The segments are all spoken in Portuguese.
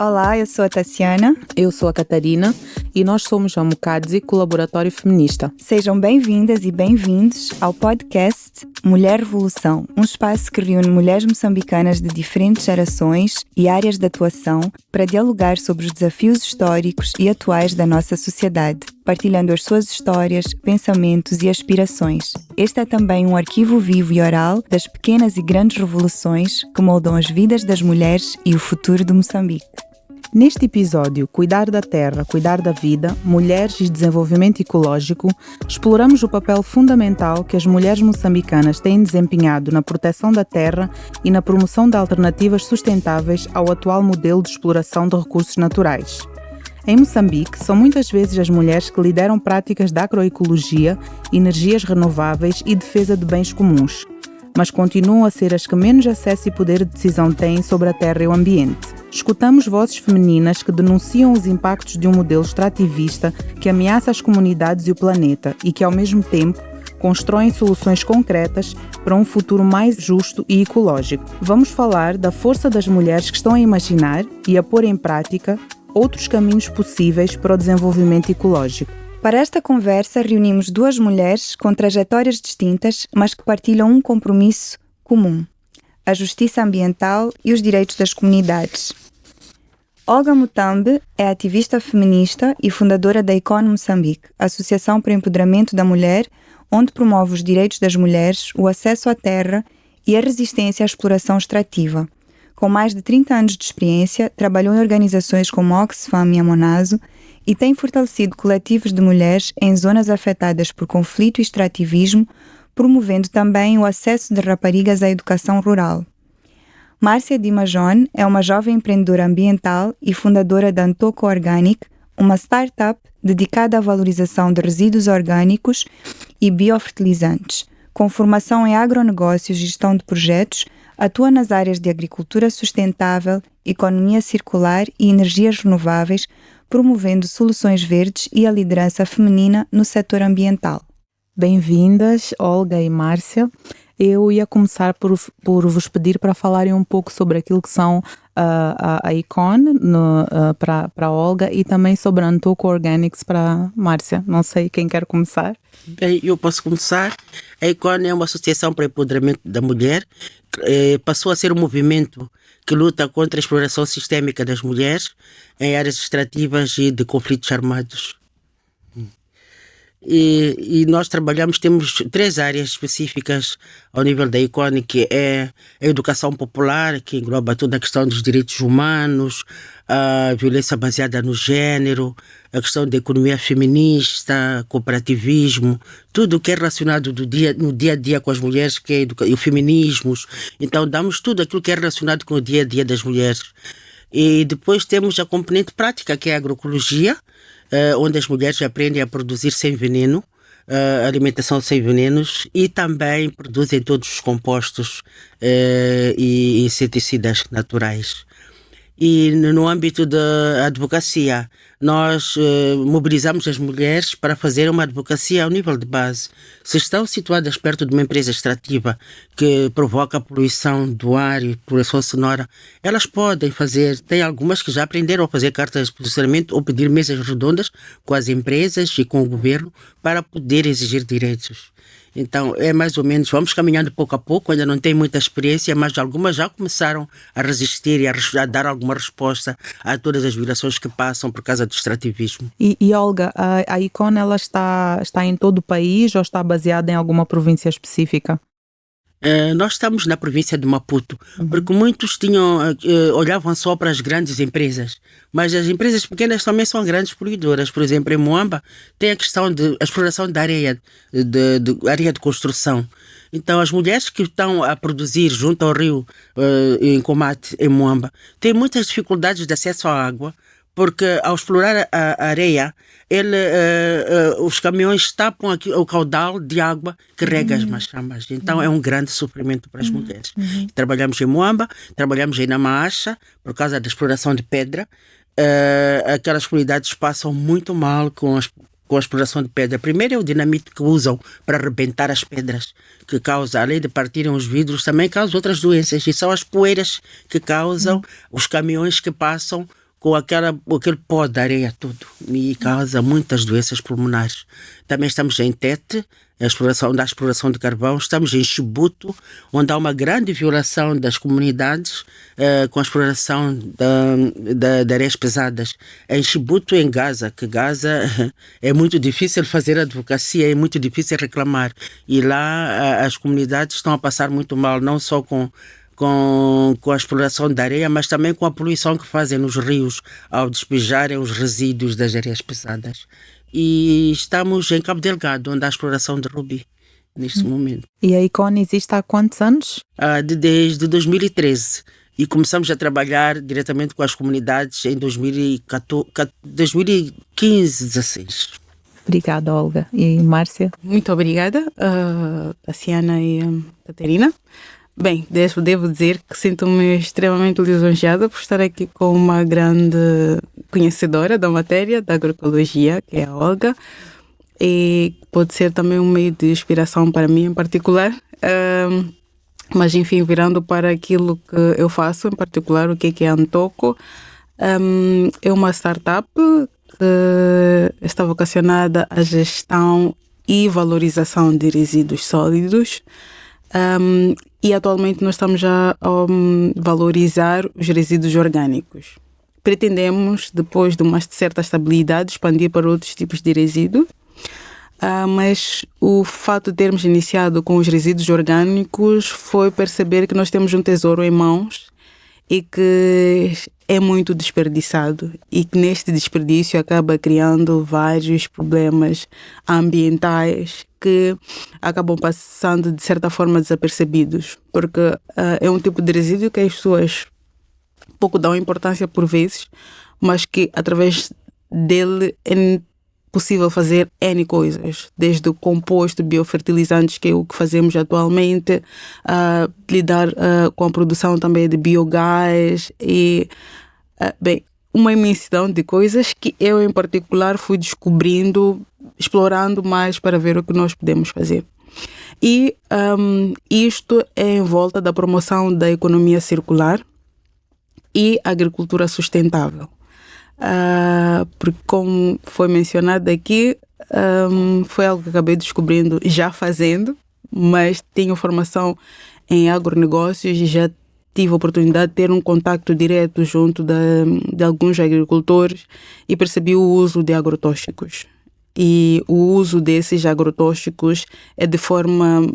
Olá, eu sou a Tassiana. Eu sou a Catarina e nós somos a Mukadzi, Colaboratório Feminista. Sejam bem-vindas e bem-vindos ao podcast Mulher Revolução, um espaço que reúne mulheres moçambicanas de diferentes gerações e áreas de atuação para dialogar sobre os desafios históricos e atuais da nossa sociedade, partilhando as suas histórias, pensamentos e aspirações. Este é também um arquivo vivo e oral das pequenas e grandes revoluções que moldam as vidas das mulheres e o futuro de Moçambique. Neste episódio, Cuidar da Terra, Cuidar da Vida, Mulheres e Desenvolvimento Ecológico, exploramos o papel fundamental que as mulheres moçambicanas têm desempenhado na proteção da terra e na promoção de alternativas sustentáveis ao atual modelo de exploração de recursos naturais. Em Moçambique, são muitas vezes as mulheres que lideram práticas de agroecologia, energias renováveis e defesa de bens comuns, mas continuam a ser as que menos acesso e poder de decisão têm sobre a terra e o ambiente. Escutamos vozes femininas que denunciam os impactos de um modelo extrativista que ameaça as comunidades e o planeta e que, ao mesmo tempo, constroem soluções concretas para um futuro mais justo e ecológico. Vamos falar da força das mulheres que estão a imaginar e a pôr em prática outros caminhos possíveis para o desenvolvimento ecológico. Para esta conversa, reunimos duas mulheres com trajetórias distintas, mas que partilham um compromisso comum: a justiça ambiental e os direitos das comunidades. Olga Mutambe é ativista feminista e fundadora da Icon Moçambique, Associação para o Empoderamento da Mulher, onde promove os direitos das mulheres, o acesso à terra e a resistência à exploração extrativa. Com mais de 30 anos de experiência, trabalhou em organizações como Oxfam e Amonaso e tem fortalecido coletivos de mulheres em zonas afetadas por conflito e extrativismo, promovendo também o acesso de raparigas à educação rural. Márcia Dimajon é uma jovem empreendedora ambiental e fundadora da Antoco Organic, uma startup dedicada à valorização de resíduos orgânicos e biofertilizantes. Com formação em agronegócios e gestão de projetos, atua nas áreas de agricultura sustentável, economia circular e energias renováveis, promovendo soluções verdes e a liderança feminina no setor ambiental. Bem-vindas, Olga e Márcia. Eu ia começar por vos pedir para falarem um pouco sobre aquilo que são a Icon para a Olga e também sobre a Antoco Organics para a Márcia. Não sei quem quer começar. Bem, eu posso começar. A Icon é uma associação para o empoderamento da mulher. Passou a ser um movimento que luta contra a exploração sistémica das mulheres em áreas extrativas e de conflitos armados. E nós temos 3 áreas específicas ao nível da Icon, que é a educação popular, que engloba toda a questão dos direitos humanos, a violência baseada no género, a questão da economia feminista, cooperativismo, tudo o que é relacionado no dia a dia com as mulheres, que é o feminismo. Então damos tudo aquilo que é relacionado com o dia a dia das mulheres. E depois temos a componente prática, que é a agroecologia, onde as mulheres aprendem a produzir sem veneno, alimentação sem venenos, e também produzem todos os compostos e inseticidas naturais. E no âmbito da advocacia, nós mobilizamos as mulheres para fazer uma advocacia ao nível de base. Se estão situadas perto de uma empresa extrativa que provoca poluição do ar e poluição sonora, elas podem fazer, tem algumas que já aprenderam a fazer cartas de posicionamento ou pedir mesas redondas com as empresas e com o governo para poder exigir direitos. Então, é mais ou menos, vamos caminhando pouco a pouco, ainda não tem muita experiência, mas algumas já começaram a resistir e a dar alguma resposta a todas as violações que passam por causa do extrativismo. E Olga, a Icon ela está em todo o país ou está baseada em alguma província específica? Nós estamos na província de Maputo, porque muitos olhavam só para as grandes empresas, mas as empresas pequenas também são grandes poluidoras. Por exemplo, em Moamba tem a questão da exploração da areia, de areia de construção. Então as mulheres que estão a produzir junto ao rio em Comate, em Moamba, têm muitas dificuldades de acesso à água, porque ao explorar a areia, os caminhões tapam aqui o caudal de água que rega as machamas. Então é um grande sofrimento para as mulheres. Trabalhamos em Moamba, trabalhamos em Namaacha, por causa da exploração de pedra. Aquelas comunidades passam muito mal com a exploração de pedra. Primeiro é o dinamite que usam para arrebentar as pedras, que causa, além de partirem os vidros, também causa outras doenças. E são as poeiras que causam os caminhões que passam com aquele pó de areia tudo e causa muitas doenças pulmonares. Também estamos em Tete, a exploração de carvão. Estamos em Chibuto, onde há uma grande violação das comunidades com a exploração de areias pesadas. Em Chibuto, em Gaza, que Gaza é muito difícil fazer advocacia, é muito difícil reclamar. E lá as comunidades estão a passar muito mal, não só com a exploração da areia, mas também com a poluição que fazem nos rios ao despejarem os resíduos das areias pesadas. E estamos em Cabo Delgado, onde há a exploração de rubi, neste momento. E a Icon existe há quantos anos? Desde 2013. E começamos a trabalhar diretamente com as comunidades em 2015, 16. Obrigada, Olga. E Márcia? Muito obrigada, Tassiana e Catarina. Bem, devo dizer que sinto-me extremamente lisonjeada por estar aqui com uma grande conhecedora da matéria, da agroecologia, que é a Olga, e pode ser também um meio de inspiração para mim em particular. Mas, enfim, virando para aquilo que eu faço, em particular, o que é a Antoco, é uma startup que está vocacionada à gestão e valorização de resíduos sólidos. E atualmente nós estamos a valorizar os resíduos orgânicos. Pretendemos, depois de uma certa estabilidade, expandir para outros tipos de resíduos. Mas o fato de termos iniciado com os resíduos orgânicos foi perceber que nós temos um tesouro em mãos e que é muito desperdiçado e que neste desperdício acaba criando vários problemas ambientais que acabam passando de certa forma desapercebidos, porque é um tipo de resíduo que as pessoas pouco dão importância por vezes, mas que através dele é possível fazer N coisas, desde o composto, biofertilizantes, que é o que fazemos atualmente, lidar com a produção também de biogás e, bem, uma imensidão de coisas que eu em particular fui descobrindo, explorando mais para ver o que nós podemos fazer. E isto é em volta da promoção da economia circular e agricultura sustentável. Porque, como foi mencionado aqui, foi algo que acabei descobrindo já fazendo, mas tenho formação em agronegócios e já tive a oportunidade de ter um contacto direto junto de alguns agricultores e percebi o uso de agrotóxicos. E o uso desses agrotóxicos é de forma,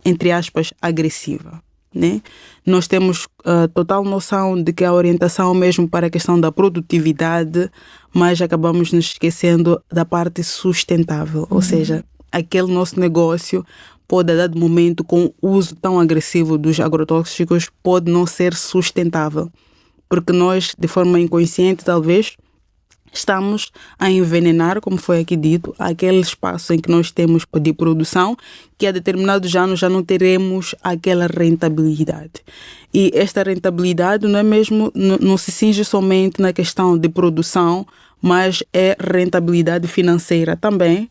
entre aspas, agressiva. Né? Nós temos total noção de que a orientação mesmo para a questão da produtividade, mas acabamos nos esquecendo da parte sustentável, ou seja, aquele nosso negócio pode, a dado momento, com o uso tão agressivo dos agrotóxicos, pode não ser sustentável, porque nós, de forma inconsciente, talvez, estamos a envenenar, como foi aqui dito, aquele espaço em que nós temos de produção, que a determinados anos já não teremos aquela rentabilidade. E esta rentabilidade não se cinge somente na questão de produção, mas é rentabilidade financeira também,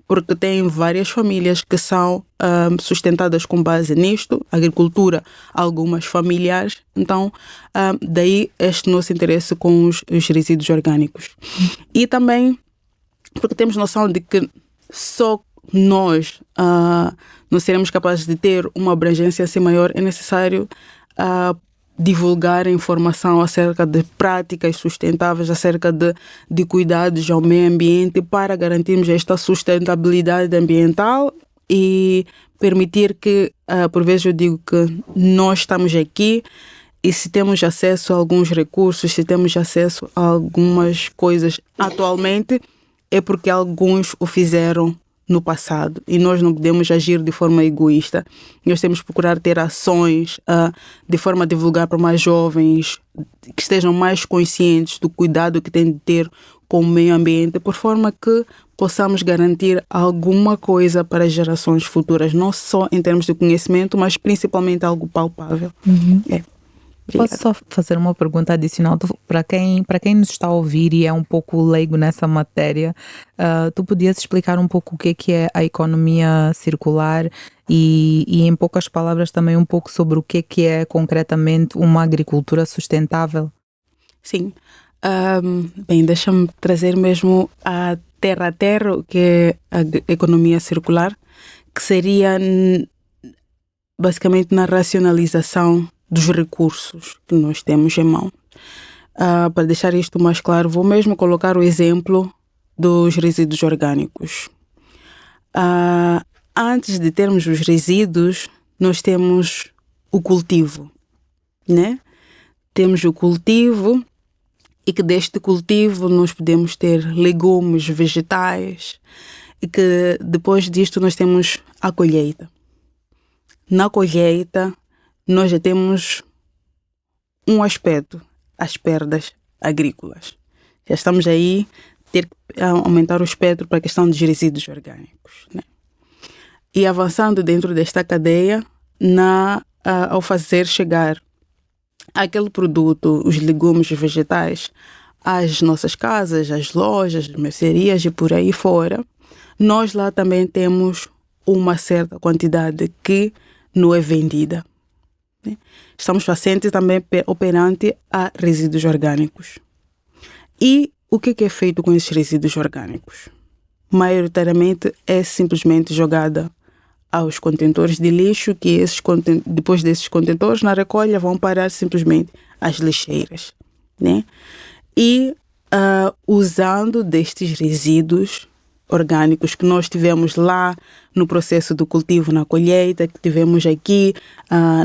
porque tem várias famílias que são sustentadas com base nisto, agricultura, algumas familiares. Então, daí este nosso interesse com os resíduos orgânicos. E também porque temos noção de que só nós não seremos capazes de ter uma abrangência assim maior, é necessário divulgar informação acerca de práticas sustentáveis, acerca de cuidados ao meio ambiente para garantirmos esta sustentabilidade ambiental e permitir que, por vezes eu digo que nós estamos aqui e se temos acesso a alguns recursos, se temos acesso a algumas coisas atualmente, é porque alguns o fizeram no passado e nós não podemos agir de forma egoísta. Nós temos que procurar ter ações de forma a divulgar para mais jovens que estejam mais conscientes do cuidado que têm de ter com o meio ambiente, por forma que possamos garantir alguma coisa para as gerações futuras, não só em termos de conhecimento, mas principalmente algo palpável. Posso só fazer uma pergunta adicional para quem nos está a ouvir e é um pouco leigo nessa matéria? Tu podias explicar um pouco o que é a economia circular e em poucas palavras também um pouco sobre o que é concretamente uma agricultura sustentável? Sim. Bem, deixa-me trazer mesmo a terra, o que é a economia circular, que seria basicamente na racionalização dos recursos que nós temos em mão. Para deixar isto mais claro, vou mesmo colocar o exemplo dos resíduos orgânicos. Antes de termos os resíduos, nós temos o cultivo, né? Temos o cultivo, e que deste cultivo nós podemos ter legumes, vegetais, e que depois disto nós temos a colheita. Na colheita, nós já temos um aspecto, as perdas agrícolas. Já estamos aí a ter que aumentar o espectro para a questão dos resíduos orgânicos, né? E avançando dentro desta cadeia, ao fazer chegar aquele produto, os legumes e vegetais, às nossas casas, às lojas, às mercearias e por aí fora, nós lá também temos uma certa quantidade que não é vendida, né? Estamos pacientes também operante a resíduos orgânicos. E o que é feito com esses resíduos orgânicos? Maioritariamente é simplesmente jogada aos contentores de lixo, que depois desses contentores, na recolha, vão parar simplesmente às lixeiras, né? E usando destes resíduos orgânicos que nós tivemos lá no processo do cultivo, na colheita, que tivemos aqui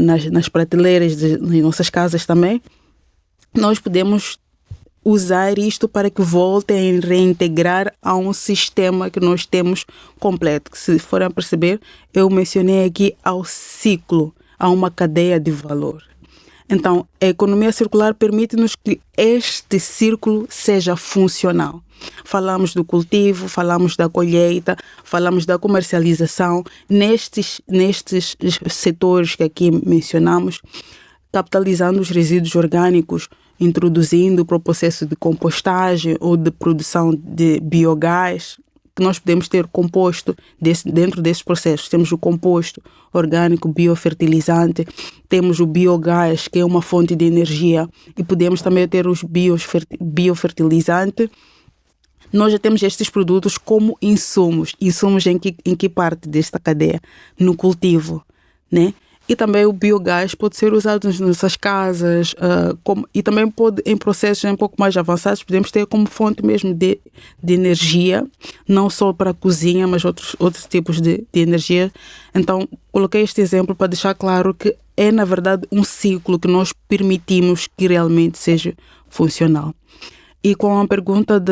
nas prateleiras das nossas casas também, nós podemos usar isto para que voltem a reintegrar a um sistema que nós temos completo. Se forem a perceber, eu mencionei aqui ao ciclo, a uma cadeia de valor. Então, a economia circular permite-nos que este círculo seja funcional. Falamos do cultivo, falamos da colheita, falamos da comercialização, nestes setores que aqui mencionamos, capitalizando os resíduos orgânicos, introduzindo para o processo de compostagem ou de produção de biogás, que nós podemos ter composto dentro desses processos. Temos o composto orgânico biofertilizante, temos o biogás, que é uma fonte de energia, e podemos também ter os biofertilizantes. Nós já temos estes produtos como insumos em que parte desta cadeia? No cultivo, né? E também o biogás pode ser usado nas nossas casas, e também pode, em processos um pouco mais avançados, podemos ter como fonte mesmo de energia, não só para a cozinha, mas outros tipos de energia. Então, coloquei este exemplo para deixar claro que é, na verdade, um ciclo que nós permitimos que realmente seja funcional. E com a pergunta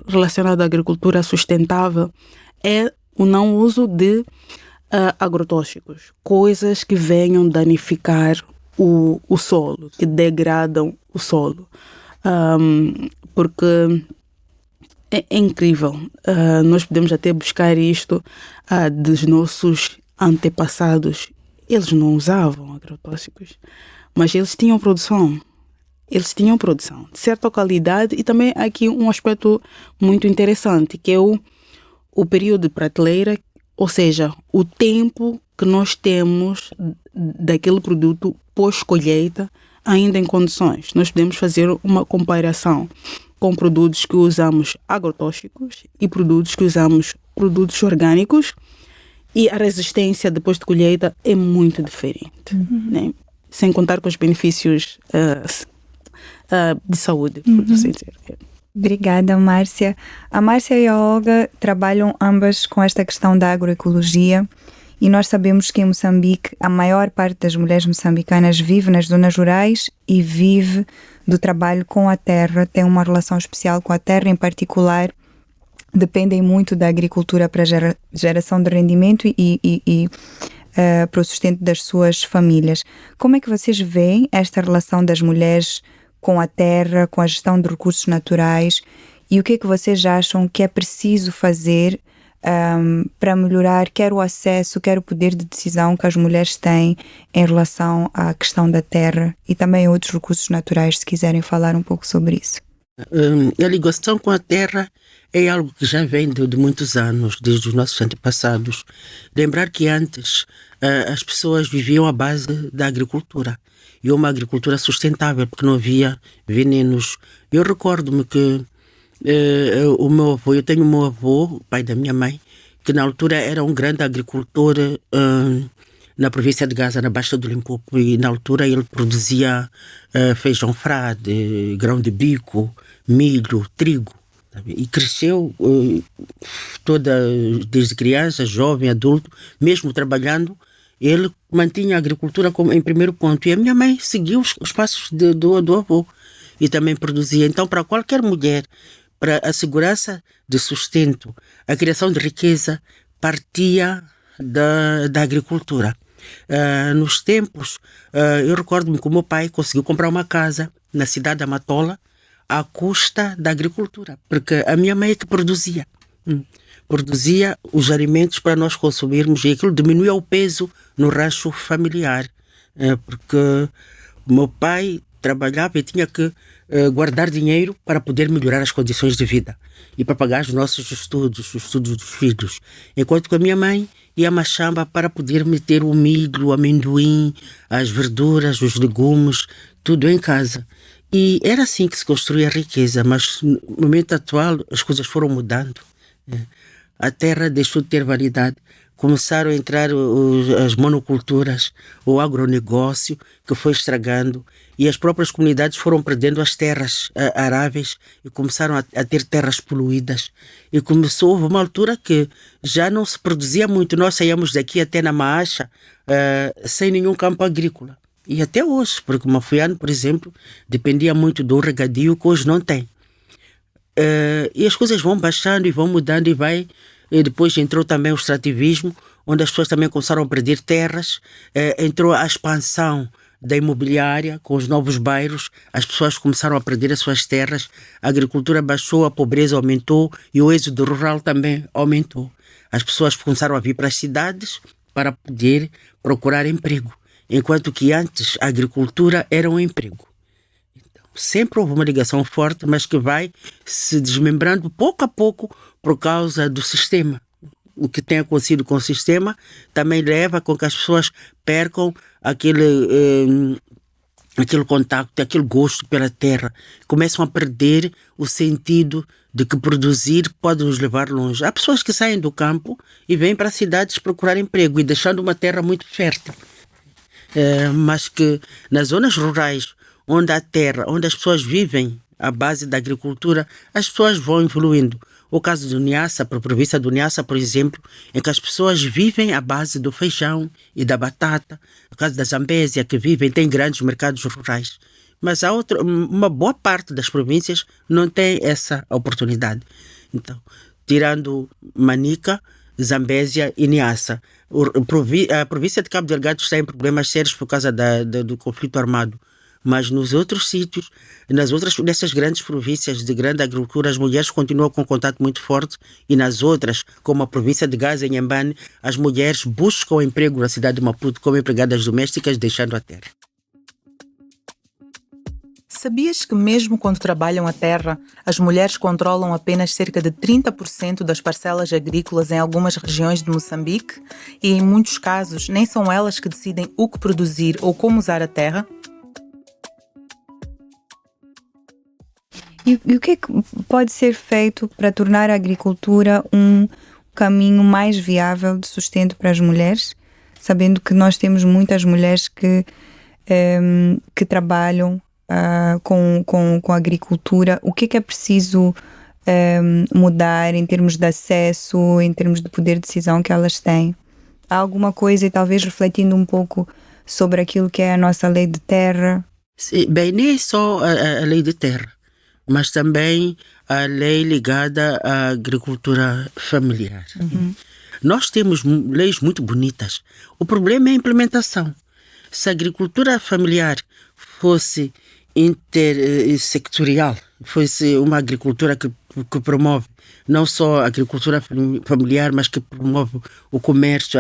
relacionada à agricultura sustentável, é o não uso de agrotóxicos, coisas que venham danificar o solo, que degradam o solo, porque é incrível. Nós podemos até buscar isto dos nossos antepassados. Eles não usavam agrotóxicos, mas eles tinham produção. De certa qualidade, e também aqui um aspecto muito interessante, que é o período de prateleira, ou seja, o tempo que nós temos daquele produto pós-colheita ainda em condições. Nós podemos fazer uma comparação com produtos que usamos agrotóxicos e produtos que usamos produtos orgânicos, e a resistência depois de colheita é muito diferente, né? Sem contar com os benefícios de saúde, por assim dizer. Obrigada, Márcia. A Márcia e a Olga trabalham ambas com esta questão da agroecologia, e nós sabemos que em Moçambique a maior parte das mulheres moçambicanas vive nas zonas rurais e vive do trabalho com a terra, tem uma relação especial com a terra, em particular dependem muito da agricultura para geração de rendimento e para o sustento das suas famílias. Como é que vocês veem esta relação das mulheres com a terra, com a gestão de recursos naturais, e o que é que vocês acham que é preciso fazer para melhorar quer o acesso, quer o poder de decisão que as mulheres têm em relação à questão da terra e também outros recursos naturais, se quiserem falar um pouco sobre isso? A ligação com a terra é algo que já vem de muitos anos, desde os nossos antepassados. Lembrar que antes as pessoas viviam à base da agricultura e uma agricultura sustentável, porque não havia venenos. Eu recordo-me que o meu avô, eu tenho o meu avô, pai da minha mãe, que na altura era um grande agricultor na província de Gaza, na Baixa do Limpopo, e na altura ele produzia feijão frade, grão de bico, milho, trigo, sabe? E cresceu desde criança, jovem, adulto, mesmo trabalhando, ele mantinha a agricultura como em primeiro ponto. E a minha mãe seguiu os passos do avô e também produzia. Então, para qualquer mulher, para a segurança de sustento, a criação de riqueza, partia da agricultura. Nos tempos, eu recordo-me que o meu pai conseguiu comprar uma casa na cidade de Amatola à custa da agricultura, porque a minha mãe é que produzia. Produzia os alimentos para nós consumirmos e aquilo diminuía o peso no rancho familiar, porque o meu pai trabalhava e tinha que guardar dinheiro para poder melhorar as condições de vida e para pagar os nossos estudos, os estudos dos filhos. Enquanto que a minha mãe ia a Machamba para poder meter o milho, o amendoim, as verduras, os legumes, tudo em casa. E era assim que se construía a riqueza, mas no momento atual as coisas foram mudando. A terra deixou de ter validade. Começaram a entrar as monoculturas, o agronegócio, que foi estragando, e as próprias comunidades foram perdendo as terras aráveis e começaram a ter terras poluídas. E houve uma altura que já não se produzia muito. Nós saíamos daqui até na Maacha sem nenhum campo agrícola. E até hoje, porque o Mafuiano, por exemplo, dependia muito do regadio que hoje não tem. E as coisas vão baixando e vão mudando e depois entrou também o extrativismo, onde as pessoas também começaram a perder terras, entrou a expansão da imobiliária com os novos bairros, as pessoas começaram a perder as suas terras, a agricultura baixou, a pobreza aumentou e o êxodo rural também aumentou. As pessoas começaram a vir para as cidades para poder procurar emprego, enquanto que antes a agricultura era um emprego. Sempre houve uma ligação forte, mas que vai se desmembrando pouco a pouco por causa do sistema. O que tem acontecido com o sistema também leva com que as pessoas percam aquele contacto, aquele gosto pela terra. Começam a perder o sentido de que produzir pode nos levar longe. Há pessoas que saem do campo e vêm para as cidades procurar emprego e deixando uma terra muito fértil. Mas que nas zonas rurais, onde há terra, onde as pessoas vivem à base da agricultura, as pessoas vão evoluindo. O caso do Niassa, para a província do Niassa, por exemplo, em que as pessoas vivem à base do feijão e da batata. O caso da Zambésia, que tem grandes mercados rurais. Mas uma boa parte das províncias não tem essa oportunidade. Então, tirando Manica, Zambésia e Niassa, a província de Cabo Delgado está em problemas sérios por causa do conflito armado. Mas nos outros sítios, nessas grandes províncias de grande agricultura, as mulheres continuam com contato muito forte e nas outras, como a província de Gaza e Inhambane, as mulheres buscam emprego na cidade de Maputo como empregadas domésticas, deixando a terra. Sabias que mesmo quando trabalham a terra, as mulheres controlam apenas cerca de 30% das parcelas agrícolas em algumas regiões de Moçambique e, em muitos casos, nem são elas que decidem o que produzir ou como usar a terra? E o que é que pode ser feito para tornar a agricultura um caminho mais viável de sustento para as mulheres, sabendo que nós temos muitas mulheres que trabalham com a agricultura? O que é preciso mudar em termos de acesso, em termos de poder de decisão que elas têm? Há alguma coisa, e talvez refletindo um pouco sobre aquilo que é a nossa lei de terra? Sim, bem, nem é só a lei de terra, mas também a lei ligada à agricultura familiar. Uhum. Nós temos leis muito bonitas. O problema é a implementação. Se a agricultura familiar fosse intersectorial, fosse uma agricultura que promove não só a agricultura familiar, mas que promove o comércio,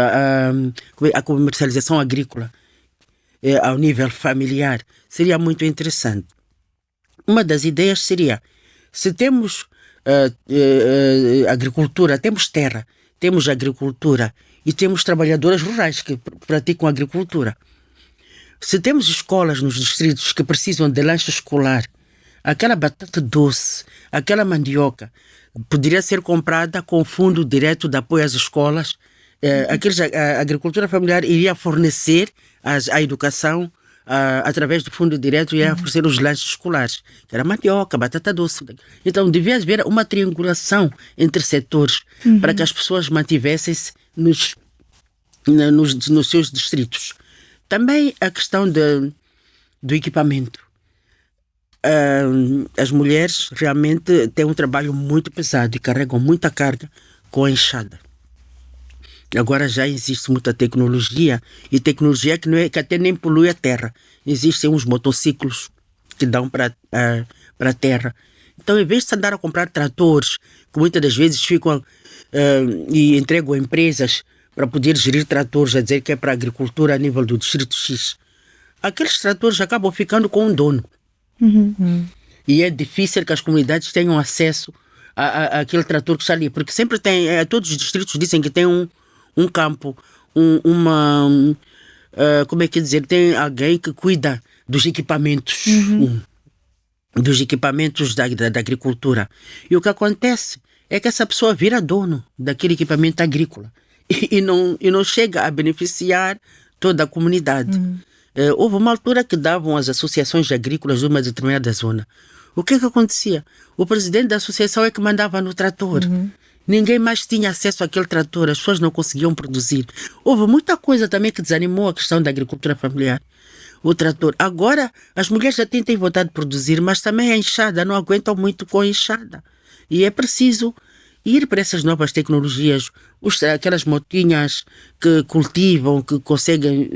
a comercialização agrícola ao nível familiar, seria muito interessante. Uma das ideias seria, se temos agricultura, temos terra, temos agricultura e temos trabalhadoras rurais que praticam agricultura, Se temos escolas nos distritos que precisam de lanche escolar, aquela batata doce, aquela mandioca, poderia ser comprada com fundo direto de apoio às escolas. A agricultura familiar iria fornecer a educação através do fundo direto e ia oferecer os lanches escolares, que era mandioca, batata doce. Então devia haver uma triangulação entre setores para que as pessoas mantivessem-se nos seus distritos. Também a questão do equipamento. As mulheres realmente têm um trabalho muito pesado e carregam muita carga com a enxada. Agora já existe muita tecnologia, e tecnologia que até nem polui a terra. Existem uns motociclos que dão para a terra. Então, em vez de andar a comprar tratores, que muitas das vezes ficam e entregam a empresas para poder gerir tratores, a dizer que é para a agricultura a nível do distrito X, aqueles tratores acabam ficando com um dono. E é difícil que as comunidades tenham acesso àquele trator que está ali, porque sempre tem, todos os distritos dizem que tem um campo, como é que dizer, tem alguém que cuida dos equipamentos, dos equipamentos da agricultura. E o que acontece é que essa pessoa vira dono daquele equipamento agrícola e não chega a beneficiar toda a comunidade. Houve uma altura que davam as associações agrícolas de uma determinada zona. O que acontecia? O presidente da associação é que mandava no trator. Ninguém mais tinha acesso àquele trator, as pessoas não conseguiam produzir. Houve muita coisa também que desanimou a questão da agricultura familiar. O trator. Agora, as mulheres já têm vontade de produzir, mas também a enxada, não aguentam muito com a enxada. E é preciso ir para essas novas tecnologias, aquelas motinhas que cultivam, que conseguem,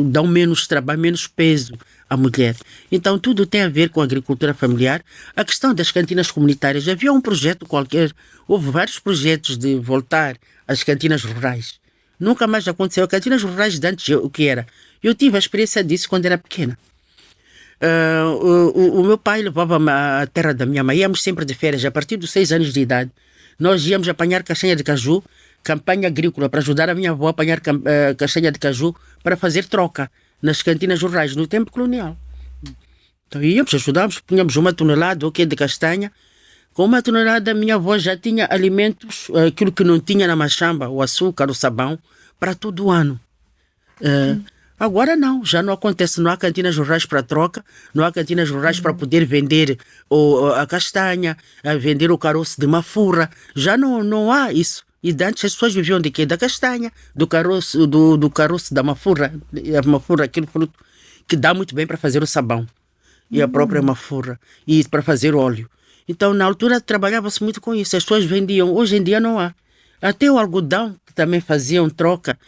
dão menos trabalho, menos peso à mulher. Então tudo tem a ver com a agricultura familiar. A questão das cantinas comunitárias, havia um projeto qualquer, houve vários projetos de voltar às cantinas rurais. Nunca mais aconteceu. Cantinas rurais de antes, o que era? Eu tive a experiência disso quando era pequena. O meu pai levava-me à terra da minha mãe, íamos sempre de férias, a partir dos 6 anos de idade. Nós íamos apanhar castanha de caju, campanha agrícola, para ajudar a minha avó a apanhar castanha de caju para fazer troca nas cantinas rurais, no tempo colonial. Então íamos, ajudávamos, punhamos 1 tonelada de castanha. Com 1 tonelada, minha avó já tinha alimentos, aquilo que não tinha na machamba, o açúcar, o sabão, para todo o ano. Agora não, já não acontece, não há cantinas rurais para troca, não há cantinas rurais para poder vender a castanha, vender o caroço de mafurra, já não há isso. E antes as pessoas viviam de quê? Da castanha, do caroço da mafurra, a mafurra, aquele fruto que dá muito bem para fazer o sabão, e a própria mafurra, e para fazer óleo. Então na altura trabalhava-se muito com isso, as pessoas vendiam, hoje em dia não há. Até o algodão, que também faziam troca,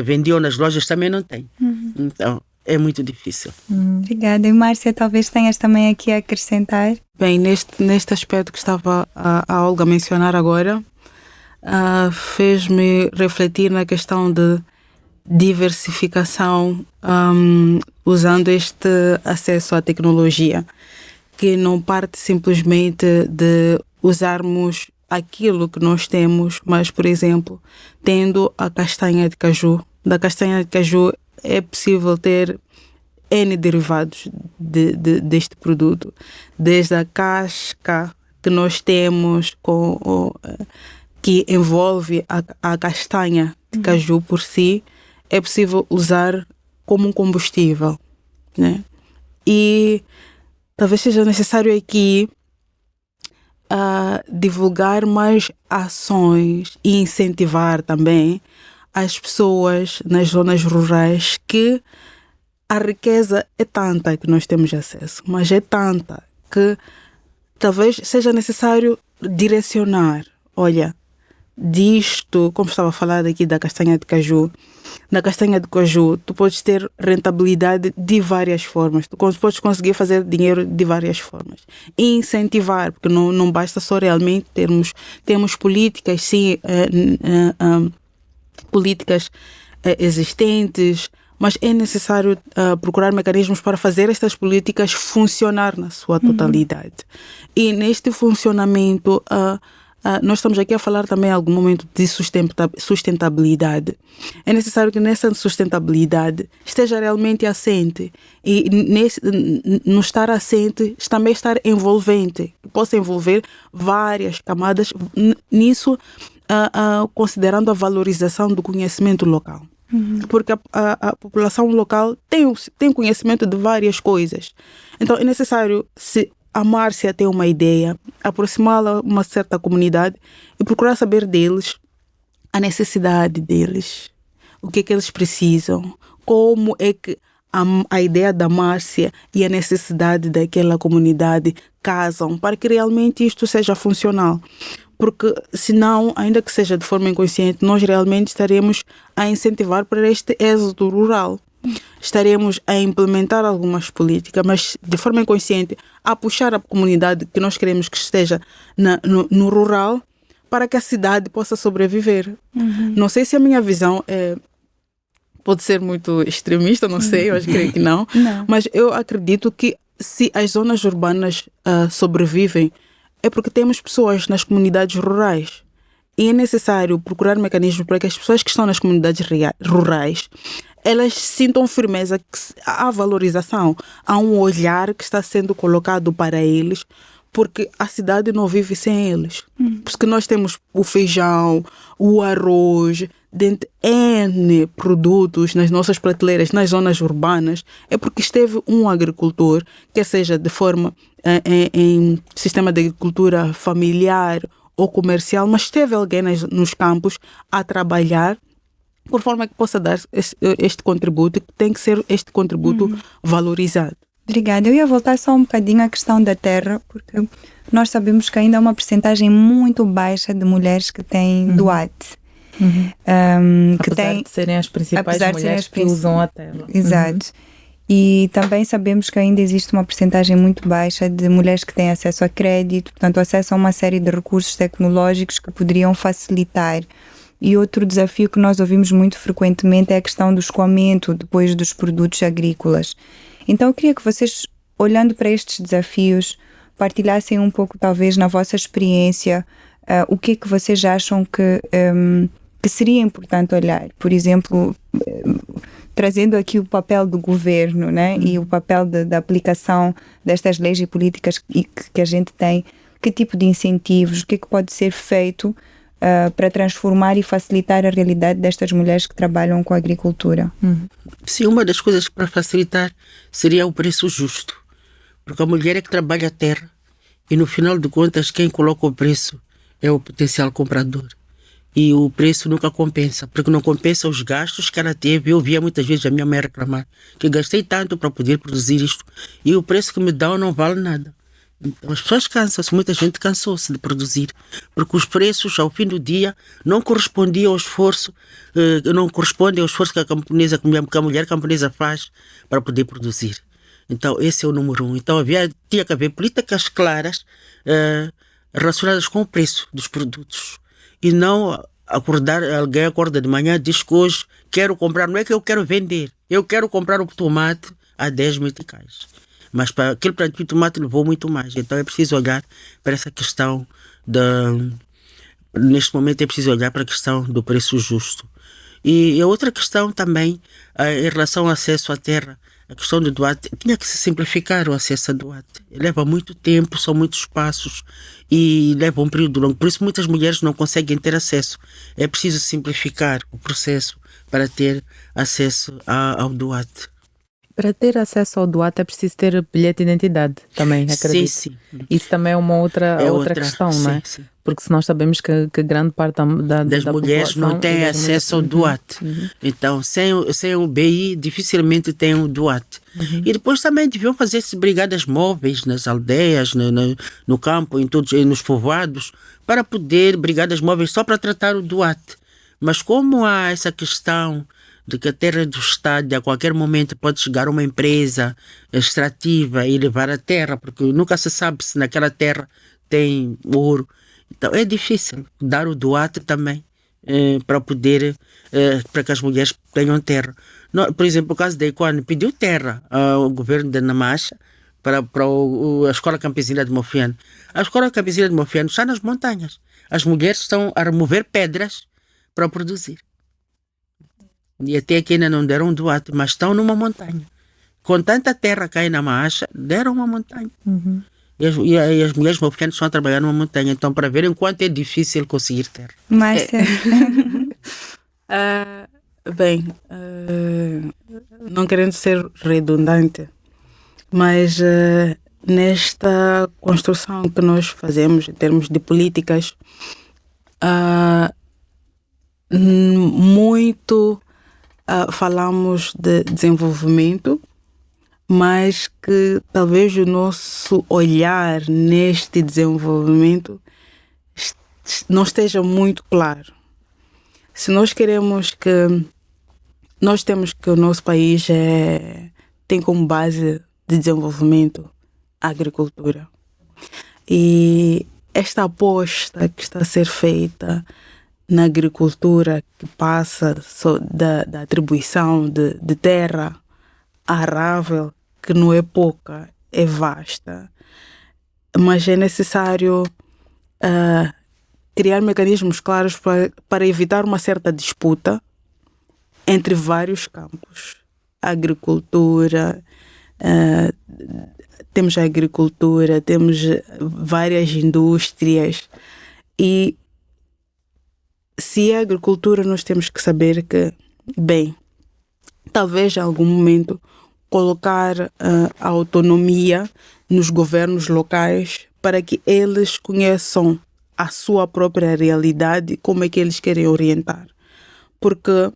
vendiam nas lojas, também não tem. Então, é muito difícil. Obrigada. E Márcia, talvez tenhas também aqui a acrescentar? Bem, neste aspecto que estava a Olga mencionar agora, fez-me refletir na questão de diversificação usando este acesso à tecnologia, que não parte simplesmente de usarmos aquilo que nós temos, mas, por exemplo, tendo a castanha de caju. Da castanha de caju é possível ter N derivados deste produto. Desde a casca que nós temos, que envolve a castanha de caju por si, é possível usar como um combustível, né? E talvez seja necessário aqui divulgar mais ações e incentivar também as pessoas nas zonas rurais, que a riqueza é tanta que nós temos acesso, mas é tanta que talvez seja necessário direcionar. Olha, disto, como estava a falar aqui da castanha de caju, na castanha de caju tu podes ter rentabilidade de várias formas, tu podes conseguir fazer dinheiro de várias formas e incentivar, porque não basta só realmente termos políticas, sim, políticas existentes, mas é necessário procurar mecanismos para fazer estas políticas funcionar na sua totalidade. E neste funcionamento nós estamos aqui a falar também em algum momento de sustentabilidade. É necessário que nessa sustentabilidade esteja realmente assente. E no estar assente, também estar envolvente. Que possa envolver várias camadas. Nisso, considerando a valorização do conhecimento local. Porque a população local tem conhecimento de várias coisas. Então, é necessário, se a Márcia tem uma ideia, aproximá-la a uma certa comunidade e procurar saber deles, a necessidade deles, o que é que eles precisam, como é que a ideia da Márcia e a necessidade daquela comunidade casam para que realmente isto seja funcional. Porque, senão, ainda que seja de forma inconsciente, nós realmente estaremos a incentivar para este êxodo rural. Estaremos a implementar algumas políticas, mas de forma inconsciente, a puxar a comunidade que nós queremos que esteja no rural para que a cidade possa sobreviver. Não sei se a minha visão pode ser muito extremista, não sei, eu creio que não. Mas eu acredito que se as zonas urbanas sobrevivem, é porque temos pessoas nas comunidades rurais. E é necessário procurar mecanismos para que as pessoas que estão nas comunidades rurais elas sintam firmeza, que há valorização, há um olhar que está sendo colocado para eles, porque a cidade não vive sem eles. Porque nós temos o feijão, o arroz, dentre N produtos nas nossas prateleiras, nas zonas urbanas, é porque esteve um agricultor, quer seja de forma em sistema de agricultura familiar ou comercial, mas esteve alguém nos campos a trabalhar por forma que possa dar este contributo, que tem que ser este contributo valorizado. Obrigada. Eu ia voltar só um bocadinho à questão da terra, porque nós sabemos que ainda há uma percentagem muito baixa de mulheres que têm DOAT. Apesar de serem as principais mulheres que usam a terra. Exato. E também sabemos que ainda existe uma percentagem muito baixa de mulheres que têm acesso a crédito, portanto, acesso a uma série de recursos tecnológicos que poderiam facilitar. E outro desafio que nós ouvimos muito frequentemente é a questão do escoamento depois dos produtos agrícolas. Então eu queria que vocês, olhando para estes desafios, partilhassem um pouco, talvez, na vossa experiência, o que é que vocês acham que seria importante olhar. Por exemplo, trazendo aqui o papel do governo, né? E o papel da aplicação destas leis e políticas que a gente tem, que tipo de incentivos, o que é que pode ser feito para transformar e facilitar a realidade destas mulheres que trabalham com a agricultura. Sim, uma das coisas para facilitar seria o preço justo, porque a mulher é que trabalha a terra e no final de contas quem coloca o preço é o potencial comprador. E o preço nunca compensa, porque não compensa os gastos que ela teve. Eu via muitas vezes a minha mãe reclamar que gastei tanto para poder produzir isto e o preço que me dão não vale nada. Então, as pessoas cansam-se, muita gente cansou-se de produzir, porque os preços ao fim do dia não correspondiam ao esforço, não correspondem ao esforço que a mulher camponesa faz para poder produzir. Então, esse é o número 1. Então, tinha que haver políticas claras relacionadas com o preço dos produtos. E não alguém acorda de manhã e diz que hoje quero comprar, não é que eu quero vender, eu quero comprar o tomate a 10 meticais. Mas para aquele plantio de tomate levou muito mais. Então é preciso olhar para essa questão neste momento é preciso olhar para a questão do preço justo. E a outra questão também, em relação ao acesso à terra, a questão do DOAT, tinha que se simplificar o acesso ao DOAT. Leva muito tempo, são muitos passos e leva um período longo. Por isso muitas mulheres não conseguem ter acesso. É preciso simplificar o processo para ter acesso ao DOAT. Para ter acesso ao DOAT é preciso ter bilhete de identidade também, acredito. Sim. Isso também é uma outra questão, não é? Sim. Porque se nós sabemos que grande parte das mulheres não tem acesso ao DOAT. Então, sem o BI, dificilmente tem o DOAT. E depois também deviam fazer-se brigadas móveis nas aldeias, no campo, nos povoados, para poder, brigadas móveis só para tratar o DOAT. Mas como há essa questão de que a terra do Estado a qualquer momento pode chegar uma empresa extrativa e levar a terra, porque nunca se sabe se naquela terra tem ouro. Então é difícil dar o DOAT também para poder, para que as mulheres tenham terra. Por exemplo, o caso da Equane pediu terra ao governo de Namacha para a Escola Campesina de Mofiano. A Escola Campesina de Mofiano está nas montanhas. as mulheres estão a remover pedras para produzir. E até aqui ainda não deram um doate, mas estão numa montanha. Com tanta terra que aí na Maacha, deram uma montanha. E as mulheres moçambicanas estão a trabalhar numa montanha. Então, para verem quanto é difícil conseguir terra. Márcia. Não querendo ser redundante, mas nesta construção que nós fazemos em termos de políticas, muito falamos de desenvolvimento, mas que talvez o nosso olhar neste desenvolvimento não esteja muito claro. Se nós queremos que nós temos que o nosso país tem como base de desenvolvimento a agricultura. E esta aposta que está a ser feita na agricultura, que passa da atribuição de terra arável, que não é pouca, é vasta, mas é necessário criar mecanismos claros para evitar uma certa disputa entre vários campos. A agricultura, temos a agricultura, temos várias indústrias, e se é a agricultura, nós temos que saber que, bem, talvez em algum momento colocar a autonomia nos governos locais para que eles conheçam a sua própria realidade, como é que eles querem orientar. Porque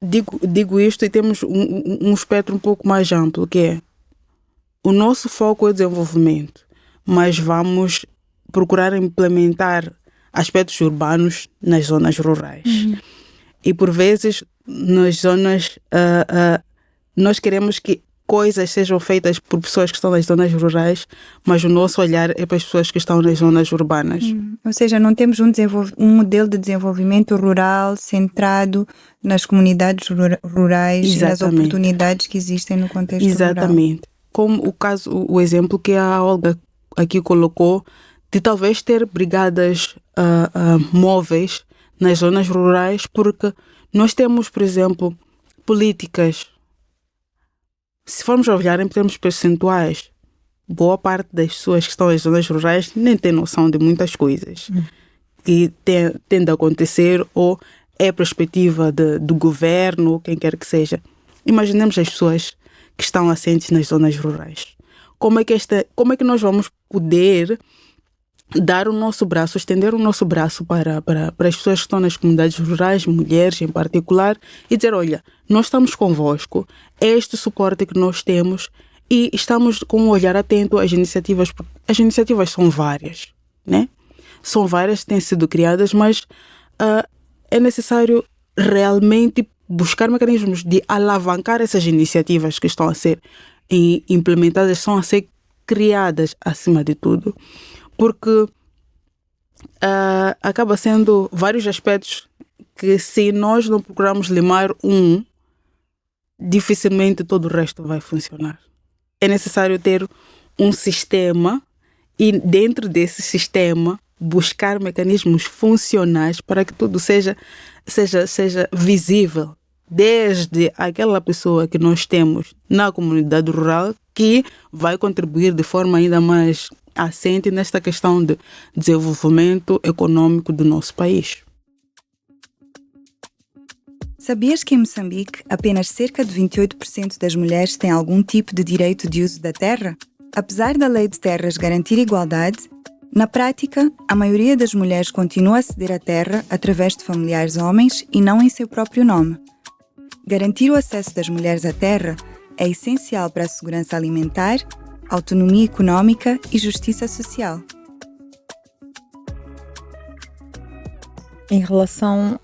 digo isto e temos um espectro um pouco mais amplo, que é o nosso foco é o desenvolvimento, mas vamos procurar implementar aspectos urbanos nas zonas rurais. E por vezes nas zonas nós queremos que coisas sejam feitas por pessoas que estão nas zonas rurais, mas o nosso olhar é para as pessoas que estão nas zonas urbanas. Ou seja, não temos um modelo de desenvolvimento rural centrado nas comunidades rurais. Exatamente. E nas oportunidades que existem no contexto rural. Exatamente. Como o exemplo que a Olga aqui colocou, de talvez ter brigadas móveis nas zonas rurais, porque nós temos, por exemplo, políticas. Se formos olhar em termos percentuais, boa parte das pessoas que estão nas zonas rurais nem tem noção de muitas coisas que tende a acontecer, ou é a perspectiva do governo, quem quer que seja. Imaginemos as pessoas que estão assentes nas zonas rurais. Como é que nós vamos poder dar o nosso braço, estender o nosso braço para as pessoas que estão nas comunidades rurais, mulheres em particular, e dizer, olha, nós estamos convosco, é este suporte que nós temos e estamos com um olhar atento às iniciativas. As iniciativas são várias, né? São várias, têm sido criadas, mas é necessário realmente buscar mecanismos de alavancar essas iniciativas que estão a ser implementadas, estão a ser criadas acima de tudo. Porque acaba sendo vários aspectos que, se nós não procurarmos limar dificilmente todo o resto vai funcionar. É necessário ter um sistema e, dentro desse sistema, buscar mecanismos funcionais para que tudo seja visível. Desde aquela pessoa que nós temos na comunidade rural, que vai contribuir de forma ainda mais assente nesta questão de desenvolvimento econômico do nosso país. Sabias que em Moçambique apenas cerca de 28% das mulheres têm algum tipo de direito de uso da terra? Apesar da lei de terras garantir igualdade, na prática, a maioria das mulheres continua a aceder à terra através de familiares homens e não em seu próprio nome. Garantir o acesso das mulheres à terra é essencial para a segurança alimentar, autonomia económica e justiça social. Em relação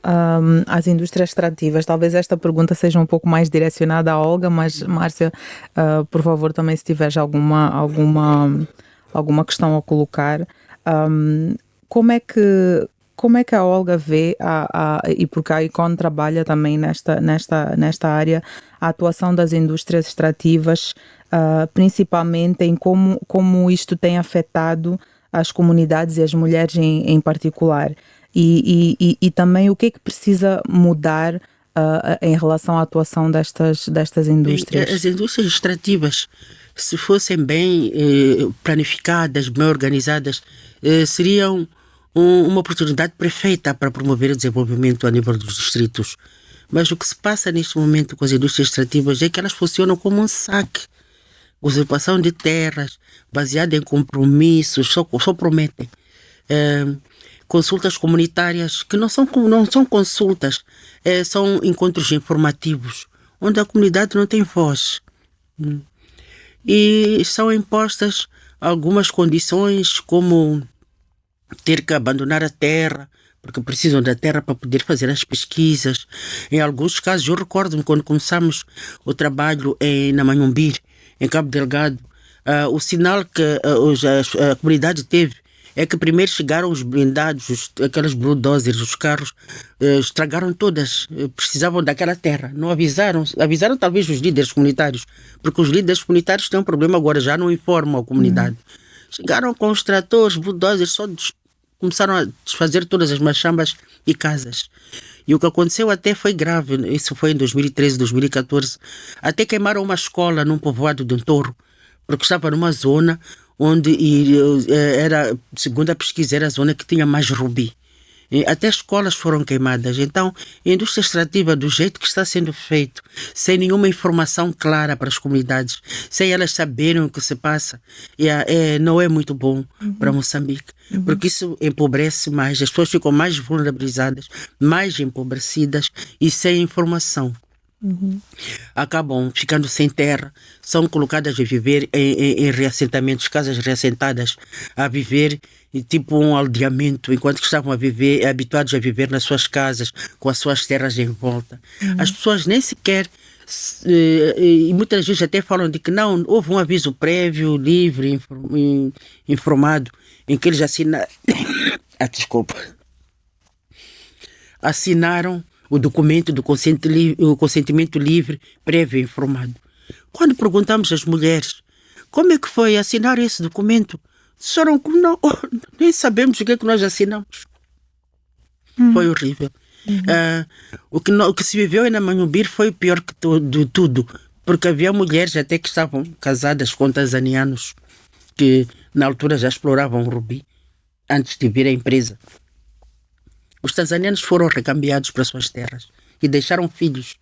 às indústrias extrativas, talvez esta pergunta seja um pouco mais direcionada à Olga, mas Márcia, por favor, também se tiveres alguma questão a colocar, como é que a Olga vê, e porque a ICON trabalha também nesta área, a atuação das indústrias extrativas, principalmente em como isto tem afetado às comunidades e às mulheres em particular? E também o que é que precisa mudar em relação à atuação destas indústrias? As indústrias extrativas, se fossem bem planificadas, bem organizadas, seriam uma oportunidade perfeita para promover o desenvolvimento a nível dos distritos. Mas o que se passa neste momento com as indústrias extrativas é que elas funcionam como um saque. Usurpação de terras, baseada em compromissos, só prometem. Consultas comunitárias que não são consultas, são encontros informativos, onde a comunidade não tem voz. E são impostas algumas condições, como ter que abandonar a terra, porque precisam da terra para poder fazer as pesquisas. Em alguns casos, eu recordo-me quando começamos o trabalho na Manhumbir, em Cabo Delgado, o sinal que a comunidade teve é que primeiro chegaram os blindados, aqueles bulldozers, os carros, estragaram todas, precisavam daquela terra. Não avisaram talvez os líderes comunitários, porque os líderes comunitários têm um problema agora, já não informam a comunidade. Chegaram com os tratores, bulldozers, começaram a desfazer todas as machambas e casas. E o que aconteceu até foi grave, isso foi em 2013, 2014, até queimaram uma escola num povoado de Ntoro, porque estava numa zona onde era, segundo a pesquisa, era a zona que tinha mais rubi. E até escolas foram queimadas. Então, a indústria extrativa, do jeito que está sendo feito, sem nenhuma informação clara para as comunidades, sem elas saberem o que se passa, não é muito bom para Moçambique. Porque isso empobrece mais, as pessoas ficam mais vulnerabilizadas, mais empobrecidas e sem informação. Acabam ficando sem terra, são colocadas a viver em reassentamentos, casas reassentadas, a viver tipo um aldeamento, enquanto que estavam habituados a viver nas suas casas, com as suas terras em volta. As pessoas nem sequer, e muitas vezes até falam de que não, houve um aviso prévio, livre, informado, em que eles assinaram o documento do consentimento livre, prévio e informado. Quando perguntamos às mulheres como é que foi assinar esse documento, disseram que não, nem sabemos o que é que nós assinamos. Foi horrível. O que se viveu na Manhumbir foi o pior de tudo, porque havia mulheres até que estavam casadas com tanzanianos que na altura já exploravam o rubi antes de vir à empresa. Os tanzanianos foram recambiados para suas terras e deixaram filhos.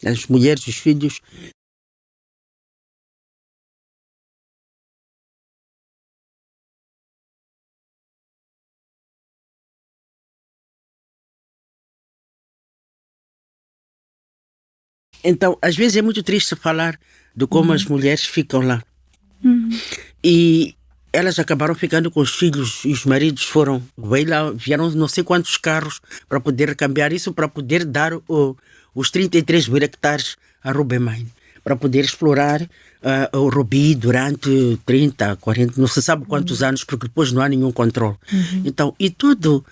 As mulheres, os filhos. Então, às vezes é muito triste falar de como as mulheres ficam lá. E elas acabaram ficando com os filhos e os maridos vieram não sei quantos carros para poder recambiar isso, para poder dar os 33 mil hectares a Rubemine, para poder explorar o rubi durante 30, 40, não se sabe quantos anos, porque depois não há nenhum controle. Então, e tudo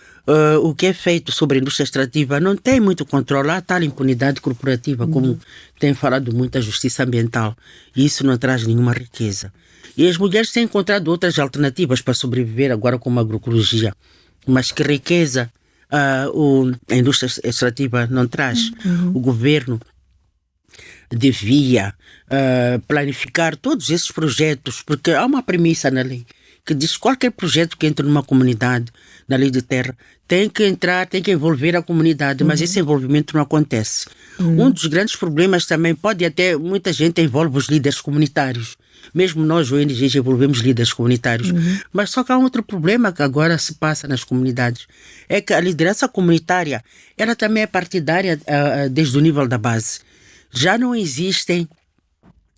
o que é feito sobre a indústria extrativa não tem muito controle. Há tal impunidade corporativa, como tem falado muito a justiça ambiental, e isso não traz nenhuma riqueza. E as mulheres têm encontrado outras alternativas para sobreviver agora com a agroecologia. Mas que riqueza a indústria extrativa não traz. O governo devia planificar todos esses projetos, porque há uma premissa na lei que diz que qualquer projeto que entre numa comunidade, na lei de terra, tem que envolver a comunidade, mas esse envolvimento não acontece. Um dos grandes problemas também muita gente envolve os líderes comunitários. Mesmo nós, ONGs, envolvemos líderes comunitários. Mas só que há um outro problema que agora se passa nas comunidades. É que a liderança comunitária, ela também é partidária desde o nível da base. Já não existem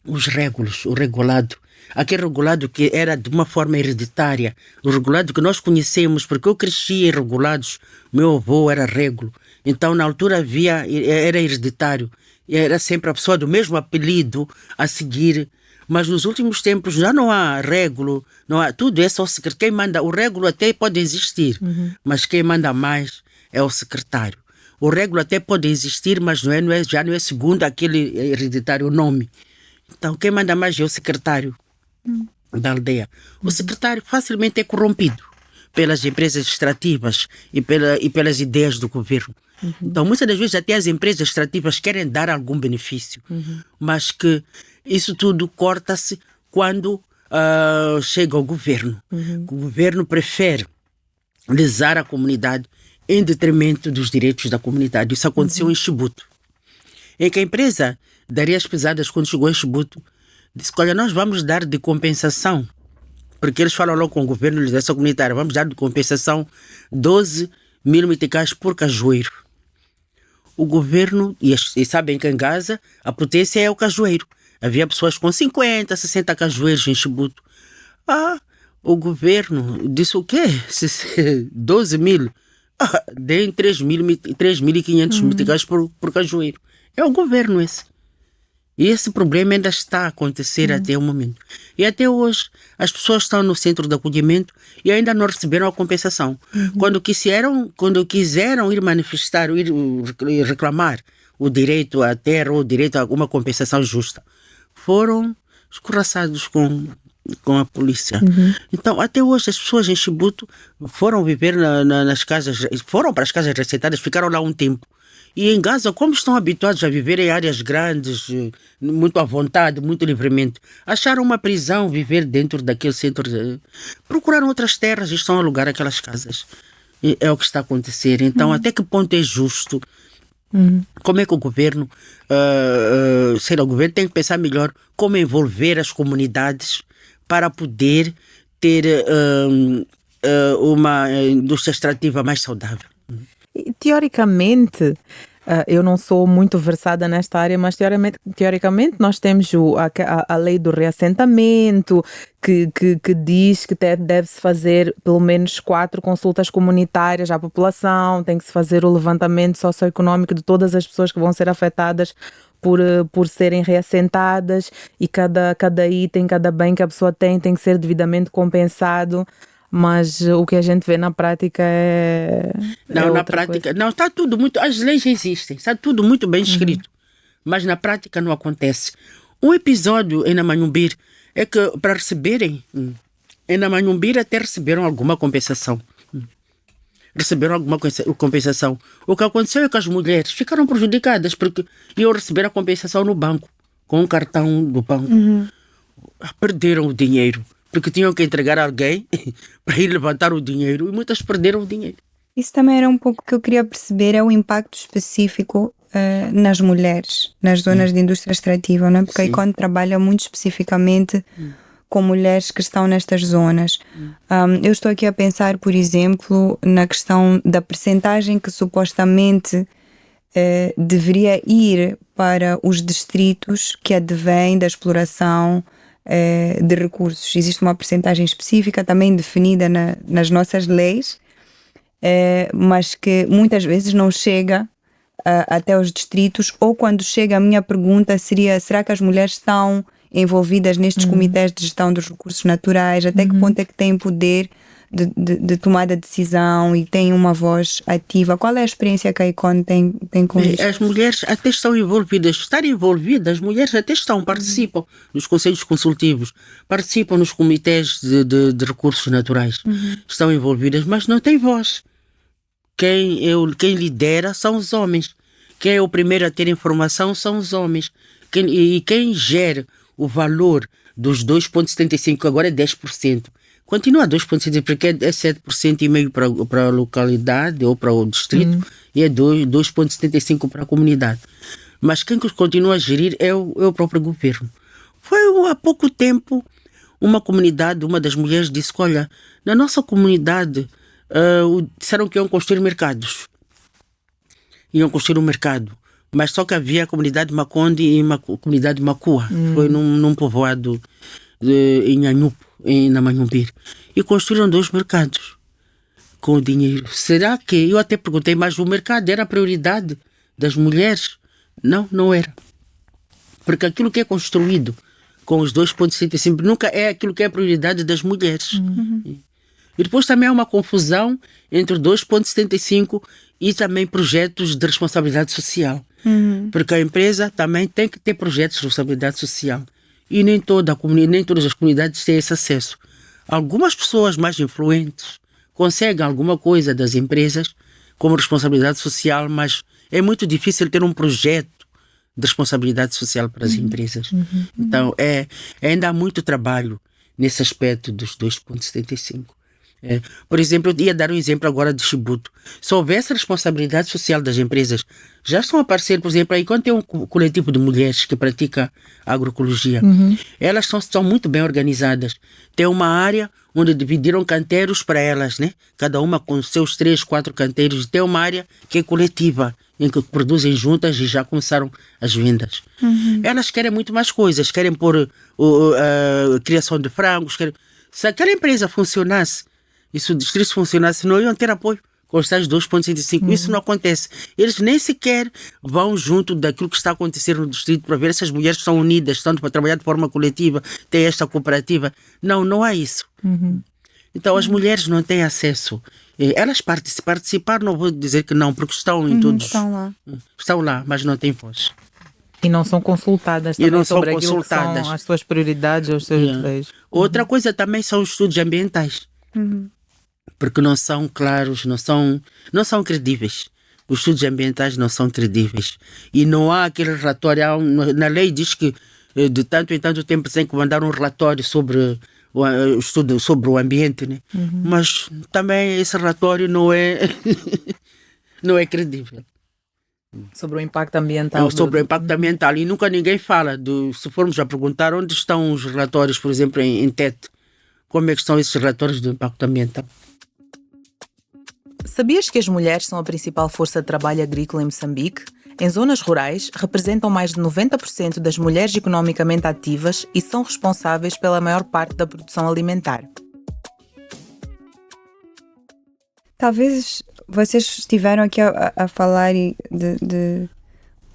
os régulos, o regulado. Aquele regulado que era de uma forma hereditária. O regulado que nós conhecemos, porque eu cresci em regulados, meu avô era régulo. Então, na altura era hereditário. Era sempre a pessoa do mesmo apelido a seguir. Mas nos últimos tempos já não há régulo, não há, tudo é só o secretário. Quem manda, o régulo até pode existir, mas quem manda mais é o secretário. O régulo até pode existir, mas já não é segundo aquele hereditário nome. Então quem manda mais é o secretário. da aldeia. O secretário facilmente é corrompido pelas empresas extrativas e pelas ideias do governo. Então, muitas das vezes até as empresas extrativas querem dar algum benefício, mas que isso tudo corta-se quando chega ao governo. O governo prefere lesar a comunidade em detrimento dos direitos da comunidade. Isso aconteceu em Chibuto, em que a empresa de Areias Pesadas, quando chegou em Chibuto, disse: olha, nós vamos dar de compensação, porque eles falam logo com o governo de liderança comunitária, vamos dar de compensação 12 mil meticais por cajueiro. O governo, e sabem que em Gaza a potência é o cajueiro. Havia pessoas com 50, 60 cajueiros em Chibuto. O governo disse o quê? 12 mil. Deem 3.500 meticais por cajueiro. É o governo esse. E esse problema ainda está a acontecer até o momento. E até hoje as pessoas estão no centro de acolhimento e ainda não receberam a compensação. Quando quiseram ir manifestar, ir reclamar o direito à terra ou o direito a uma compensação justa, foram escorraçados com a polícia. Então, até hoje, as pessoas em Chibuto foram viver nas casas, foram para as casas resseitadas, ficaram lá um tempo. E em Gaza, como estão habituados a viver em áreas grandes, muito à vontade, muito livremente, acharam uma prisão viver dentro daquele centro. Procuraram outras terras e estão a alugar aquelas casas. É o que está a acontecer. Então, até que ponto é justo? Como é que o governo, o governo tem que pensar melhor como envolver as comunidades para poder ter uma indústria extrativa mais saudável. Teoricamente, eu não sou muito versada nesta área, mas teoricamente nós temos a lei do reassentamento que diz que deve-se fazer pelo menos 4 consultas comunitárias à população, tem que se fazer o levantamento socioeconómico de todas as pessoas que vão ser afetadas por serem reassentadas, e cada item, cada bem que a pessoa tem que ser devidamente compensado. Mas o que a gente vê na prática na prática coisa. Não, está tudo muito... As leis existem, está tudo muito bem escrito. Mas na prática não acontece. Um episódio em Namanhumbir é que para receberem... Em Namanhumbir até receberam alguma compensação. Receberam alguma compensação. O que aconteceu é que as mulheres ficaram prejudicadas porque iam receber a compensação no banco, com um cartão do banco. Perderam o dinheiro, porque tinham que entregar a alguém para ir levantar o dinheiro, e muitas perderam o dinheiro. Isso também era um pouco que eu queria perceber, é o impacto específico nas mulheres, nas zonas de indústria extrativa, não é? Porque a ICON trabalha muito especificamente com mulheres que estão nestas zonas. Eu estou aqui a pensar, por exemplo, na questão da percentagem que supostamente deveria ir para os distritos que advêm da exploração de recursos. Existe uma percentagem específica também definida nas nossas leis, mas que muitas vezes não chega até os distritos, ou quando chega, a minha pergunta seria: será que as mulheres estão envolvidas nestes comitês de gestão dos recursos naturais? Até que ponto é que têm poder de tomada de decisão e têm uma voz ativa? Qual é a experiência que a ICON tem com isso? As mulheres até estão envolvidas. Estar envolvidas, as mulheres até participam nos conselhos consultivos, participam nos comitês de recursos naturais. Estão envolvidas, mas não têm voz. Quem lidera são os homens. Quem é o primeiro a ter informação são os homens. Quem gera o valor dos 2,75%, agora é 10%. Continua a 2,75%, porque é 7,5% para a localidade ou para o distrito, e é 2,75% para a comunidade. Mas quem continua a gerir é o próprio governo. Foi há pouco tempo, uma das mulheres disse: olha, na nossa comunidade disseram que iam construir mercados. Iam construir um mercado. Mas só que havia a comunidade Maconde e a comunidade Macua. Foi num povoado em Nhanhupo, em Namanhumbir. E construíram 2 mercados com o dinheiro. Será que... Eu até perguntei, mas o mercado era a prioridade das mulheres? Não era. Porque aquilo que é construído com os 2,75 nunca é aquilo que é a prioridade das mulheres. E depois também há uma confusão entre 2,75 e também projetos de responsabilidade social. Porque a empresa também tem que ter projetos de responsabilidade social. E nem todas as comunidades têm esse acesso. Algumas pessoas mais influentes conseguem alguma coisa das empresas como responsabilidade social, mas é muito difícil ter um projeto de responsabilidade social para as empresas. Então, ainda há muito trabalho nesse aspecto dos 2,75. Por exemplo, eu ia dar um exemplo agora de Chibuto. Se houvesse responsabilidade social das empresas, já estão a aparecer, por exemplo, aí quando tem um coletivo de mulheres que pratica agroecologia, elas estão muito bem organizadas. Tem uma área onde dividiram canteiros para elas, né? Cada uma com seus 3, 4 canteiros. Tem uma área que é coletiva, em que produzem juntas e já começaram as vendas. Elas querem muito mais coisas, querem pôr a criação de frangos. Se aquela empresa funcionasse, e se o distrito funcionasse, não iam ter apoio com os tais 2,75. Isso não acontece. Eles nem sequer vão junto daquilo que está a acontecer no distrito para ver se as mulheres estão unidas, tanto para trabalhar de forma coletiva, tem esta cooperativa. Não há isso. Então as mulheres não têm acesso. Elas participar, não vou dizer que não, porque estão em todos. Estão lá, mas não têm voz. E não são consultadas também sobre aquilo que são as suas prioridades, os seus desejos. Outra coisa também são os estudos ambientais. Porque não são claros, não são credíveis. Os estudos ambientais não são credíveis. E não há aquele relatório. Na lei diz que de tanto em tanto tempo tem que mandar um relatório sobre o estudo sobre o ambiente, né? Mas também esse relatório não é não é credível. Sobre o impacto ambiental. Sobre o impacto ambiental. E nunca ninguém fala. Se formos a perguntar onde estão os relatórios, por exemplo, em TET, como é que estão esses relatórios do impacto ambiental? Sabias que as mulheres são a principal força de trabalho agrícola em Moçambique? Em zonas rurais, representam mais de 90% das mulheres economicamente ativas e são responsáveis pela maior parte da produção alimentar. Talvez vocês estiveram aqui a falar de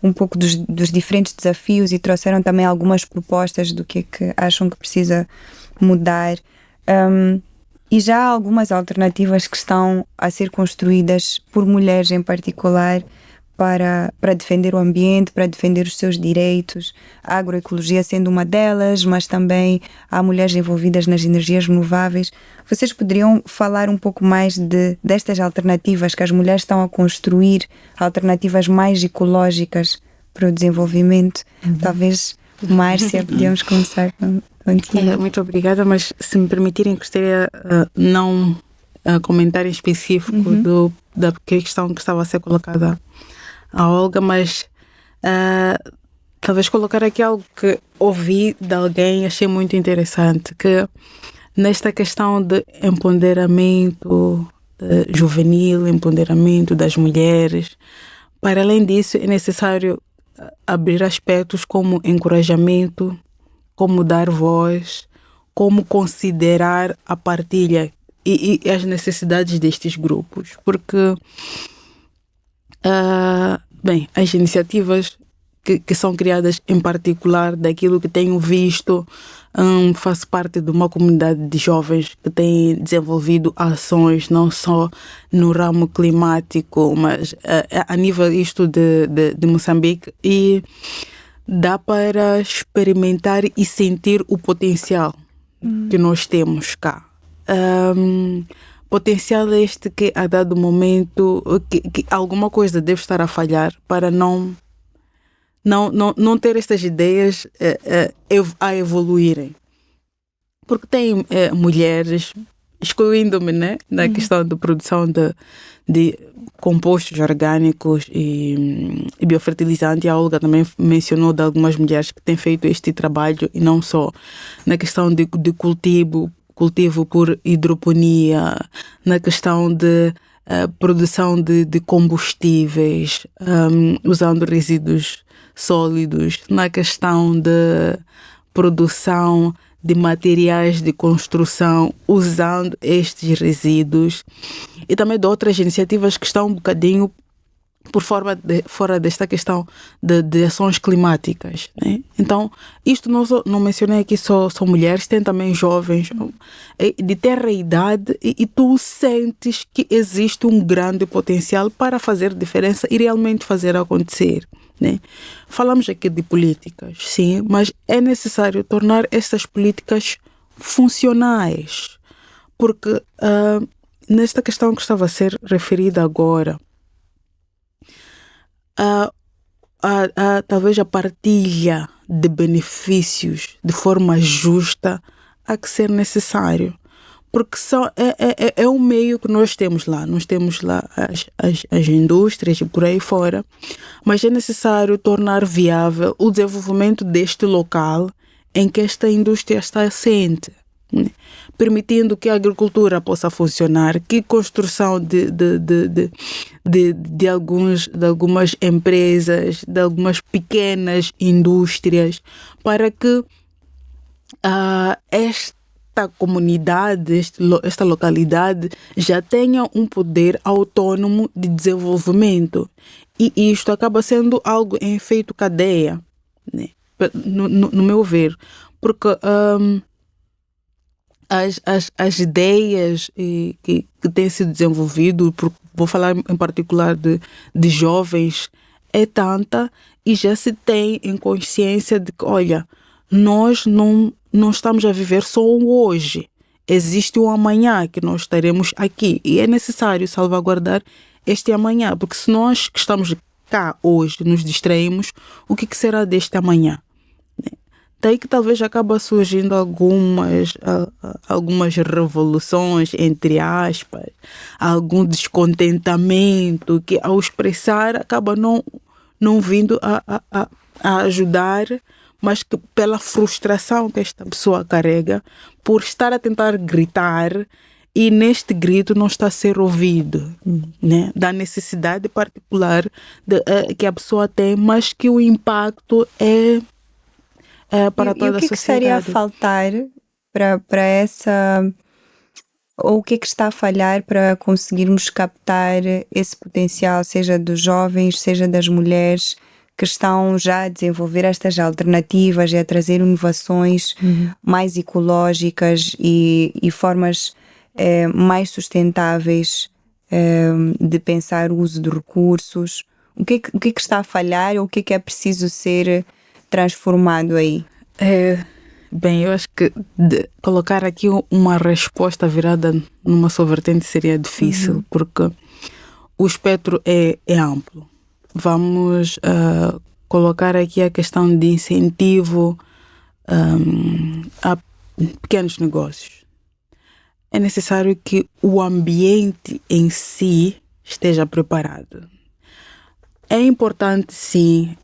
um pouco dos diferentes desafios e trouxeram também algumas propostas do que é que acham que precisa mudar. E já há algumas alternativas que estão a ser construídas por mulheres em particular para defender o ambiente, para defender os seus direitos, a agroecologia sendo uma delas, mas também há mulheres envolvidas nas energias renováveis. Vocês poderiam falar um pouco mais destas alternativas que as mulheres estão a construir, alternativas mais ecológicas para o desenvolvimento? Talvez, Márcia, podíamos começar contigo. Muito obrigada, mas se me permitirem, gostaria não comentar em específico da questão que estava a ser colocada a Olga, mas talvez colocar aqui algo que ouvi de alguém, achei muito interessante, que nesta questão de empoderamento juvenil, empoderamento das mulheres, para além disso é necessário abrir aspectos como encorajamento, como dar voz, como considerar a partilha e as necessidades destes grupos. Porque, as iniciativas que são criadas em particular, daquilo que tenho visto, faço parte de uma comunidade de jovens que tem desenvolvido ações não só no ramo climático, mas a nível isto de Moçambique, e dá para experimentar e sentir o potencial que nós temos cá. Potencial este que a dado momento que alguma coisa deve estar a falhar para não ter estas ideias a evoluírem. Porque tem mulheres, excluindo-me, né, na questão da produção de compostos orgânicos e biofertilizante. A Olga também mencionou de algumas mulheres que têm feito este trabalho, e não só na questão de cultivo por hidroponia, na questão de produção de combustíveis, usando resíduos sólidos, na questão de produção de materiais de construção usando estes resíduos, e também de outras iniciativas que estão um bocadinho por fora desta questão de ações climáticas, né? Então, isto não mencionei aqui só mulheres, tem também jovens de terra e idade, e tu sentes que existe um grande potencial para fazer diferença e realmente fazer acontecer. né? Falamos aqui de políticas, sim, mas é necessário tornar essas políticas funcionais, porque nesta questão que estava a ser referida agora, talvez a partilha de benefícios de forma justa há que ser necessário, porque é um meio que nós temos lá as indústrias e por aí fora, mas é necessário tornar viável o desenvolvimento deste local em que esta indústria está assente, né? Permitindo que a agricultura possa funcionar, que construção de algumas empresas, de algumas pequenas indústrias, para que esta comunidade, esta localidade já tenha um poder autônomo de desenvolvimento. E isto acaba sendo algo em efeito cadeia, né? No meu ver, porque as ideias que têm sido desenvolvidas, vou falar em particular de jovens, é tanta, e já se tem em consciência de que, olha, nós não estamos a viver só um hoje. Existe um amanhã que nós estaremos aqui, e é necessário salvaguardar este amanhã, porque se nós que estamos cá hoje nos distraímos, o que será deste amanhã? Daí que talvez acaba surgindo algumas revoluções, entre aspas, algum descontentamento que, ao expressar, acaba não vindo a ajudar, mas que pela frustração que esta pessoa carrega, por estar a tentar gritar e neste grito não está a ser ouvido, né? Da necessidade particular que a pessoa tem, mas que o impacto é para toda a sociedade. E o que estaria a faltar para essa... Ou o que está a falhar para conseguirmos captar esse potencial, seja dos jovens, seja das mulheres que estão já a desenvolver estas alternativas e a trazer inovações mais ecológicas e formas mais sustentáveis de pensar o uso de recursos? O que está a falhar ou o que é preciso ser transformado aí? Bem, eu acho que colocar aqui uma resposta virada numa só vertente seria difícil, porque o espectro é amplo. Vamos colocar aqui a questão de incentivo a pequenos negócios. É necessário que o ambiente em si esteja preparado. É importante, sim,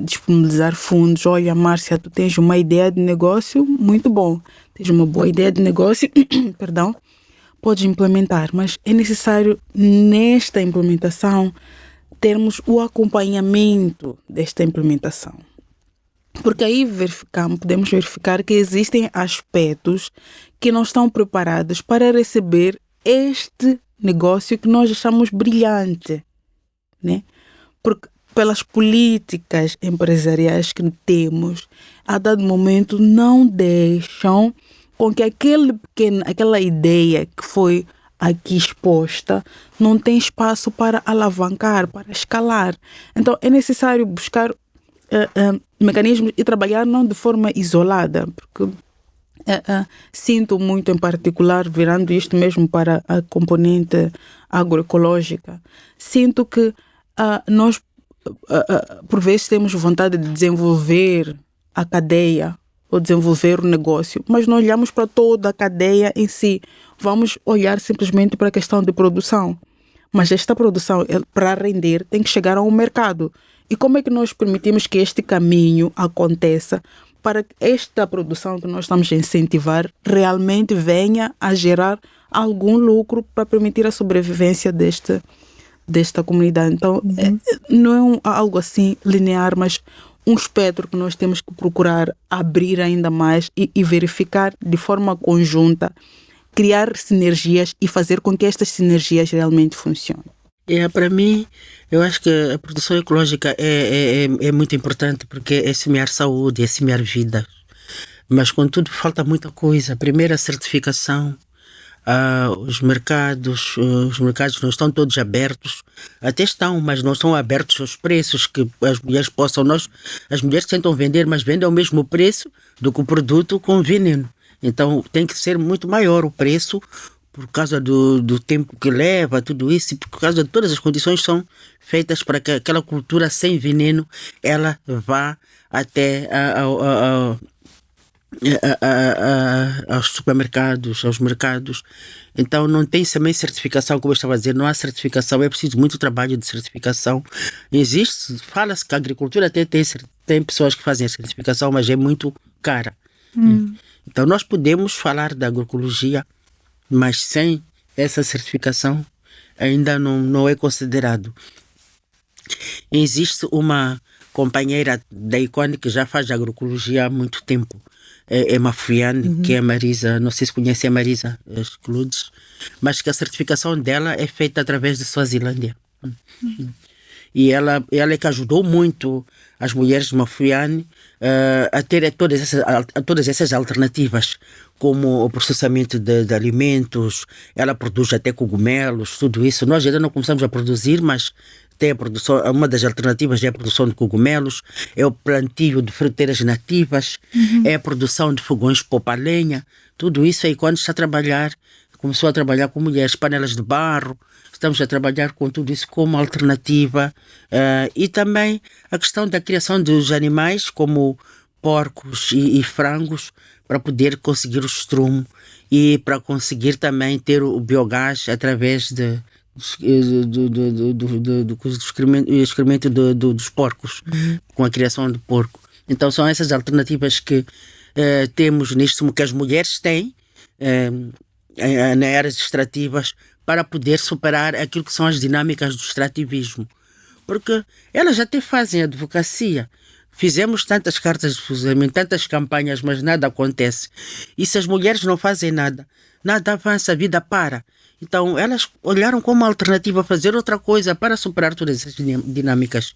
disponibilizar fundos. Olha, Márcia, tu tens uma ideia de negócio muito bom. Tens uma boa ideia de negócio, perdão, podes implementar. Mas é necessário, nesta implementação, termos o acompanhamento desta implementação. Porque aí podemos verificar que existem aspectos que não estão preparados para receber este negócio que nós achamos brilhante, né? Porque pelas políticas empresariais que temos, a dado momento não deixam com que aquela ideia que foi aqui exposta não tem espaço para alavancar, para escalar. Então é necessário buscar mecanismos e trabalhar não de forma isolada, porque sinto muito em particular, virando isto mesmo para a componente agroecológica, sinto que nós, por vezes, temos vontade de desenvolver a cadeia ou desenvolver o negócio, mas não olhamos para toda a cadeia em si. Vamos olhar simplesmente para a questão de produção. Mas esta produção, para render, tem que chegar ao mercado. E como é que nós permitimos que este caminho aconteça para que esta produção que nós estamos a incentivar realmente venha a gerar algum lucro para permitir a sobrevivência desta comunidade? Então, não é algo assim linear, mas um espectro que nós temos que procurar abrir ainda mais e verificar de forma conjunta, criar sinergias e fazer com que estas sinergias realmente funcionem. Para mim, eu acho que a produção ecológica é muito importante, porque é semear saúde, é semear vida. Mas, contudo, falta muita coisa. Primeiro, a certificação. Os mercados não estão todos abertos, até estão, mas não são abertos aos preços que as mulheres possam. As mulheres tentam vender, mas vendem ao mesmo preço do que o produto com veneno. Então tem que ser muito maior o preço por causa do tempo que leva, tudo isso, e por causa de todas as condições que são feitas para que aquela cultura sem veneno ela vá até aos supermercados, aos mercados. Então não tem também certificação, como eu estava a dizer, não há certificação, é preciso muito trabalho de certificação. Fala-se que a agricultura até tem pessoas que fazem a certificação, mas é muito cara. Então nós podemos falar da agroecologia, mas sem essa certificação ainda não é considerado. Existe uma companheira da ICONE que já faz agroecologia há muito tempo, é Mafuiane, que é a Marisa, não sei se conhece a Marisa Cludes, mas que a certificação dela é feita através de Suazilândia. E ela é que ajudou muito as mulheres de Mafuiane a ter todas essas alternativas, como o processamento de alimentos. Ela produz até cogumelos, tudo isso. Nós ainda não começamos a produzir, mas tem a produção. Uma das alternativas é a produção de cogumelos, é o plantio de fruteiras nativas, é a produção de fogões de popa a lenha. Tudo isso aí, quando está a trabalhar, começou a trabalhar com mulheres, panelas de barro. Estamos a trabalhar com tudo isso como alternativa. E também a questão da criação dos animais, como porcos e frangos, para poder conseguir o estrumo e para conseguir também ter o biogás através do excremento dos porcos, com a criação de porco. Então são essas alternativas que temos nisto, que as mulheres têm nas áreas extrativas, para poder superar aquilo que são as dinâmicas do extrativismo. Porque elas até fazem advocacia. Fizemos tantas cartas de fuzilamento, tantas campanhas, mas nada acontece. E se as mulheres não fazem nada, nada avança, a vida para. Então elas olharam como alternativa a fazer outra coisa para superar todas essas dinâmicas.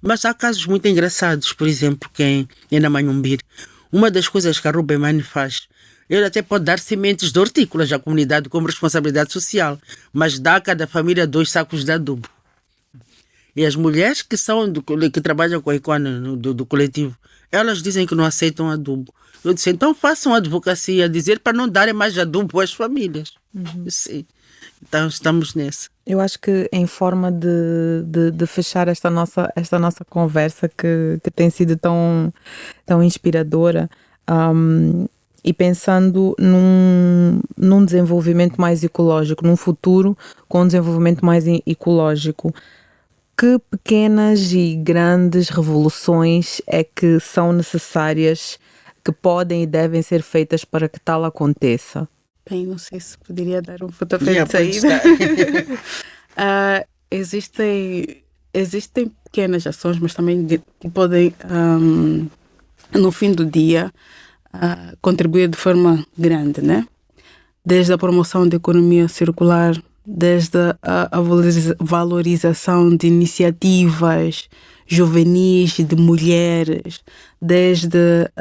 Mas há casos muito engraçados, por exemplo, que em Namanhumbir, uma das coisas que a Rubemani faz, ele até pode dar sementes de hortícolas à comunidade como responsabilidade social, mas dá a cada família 2 sacos de adubo. E as mulheres que trabalham com a ICONE do coletivo, elas dizem que não aceitam adubo. Eu disse, então façam advocacia a dizer para não darem mais adubo às famílias. Sim. Então estamos nessa. Eu acho que em forma de fechar esta nossa conversa que tem sido tão inspiradora, e pensando num desenvolvimento mais ecológico, num futuro com um desenvolvimento mais ecológico, que pequenas e grandes revoluções é que são necessárias, que podem e devem ser feitas para que tal aconteça? Bem, não sei se poderia dar um pontapé de saída. Existem pequenas ações, mas também que podem, no fim do dia, contribuir de forma grande, né? Desde a promoção da economia circular, desde a valorização de iniciativas juvenis de mulheres, desde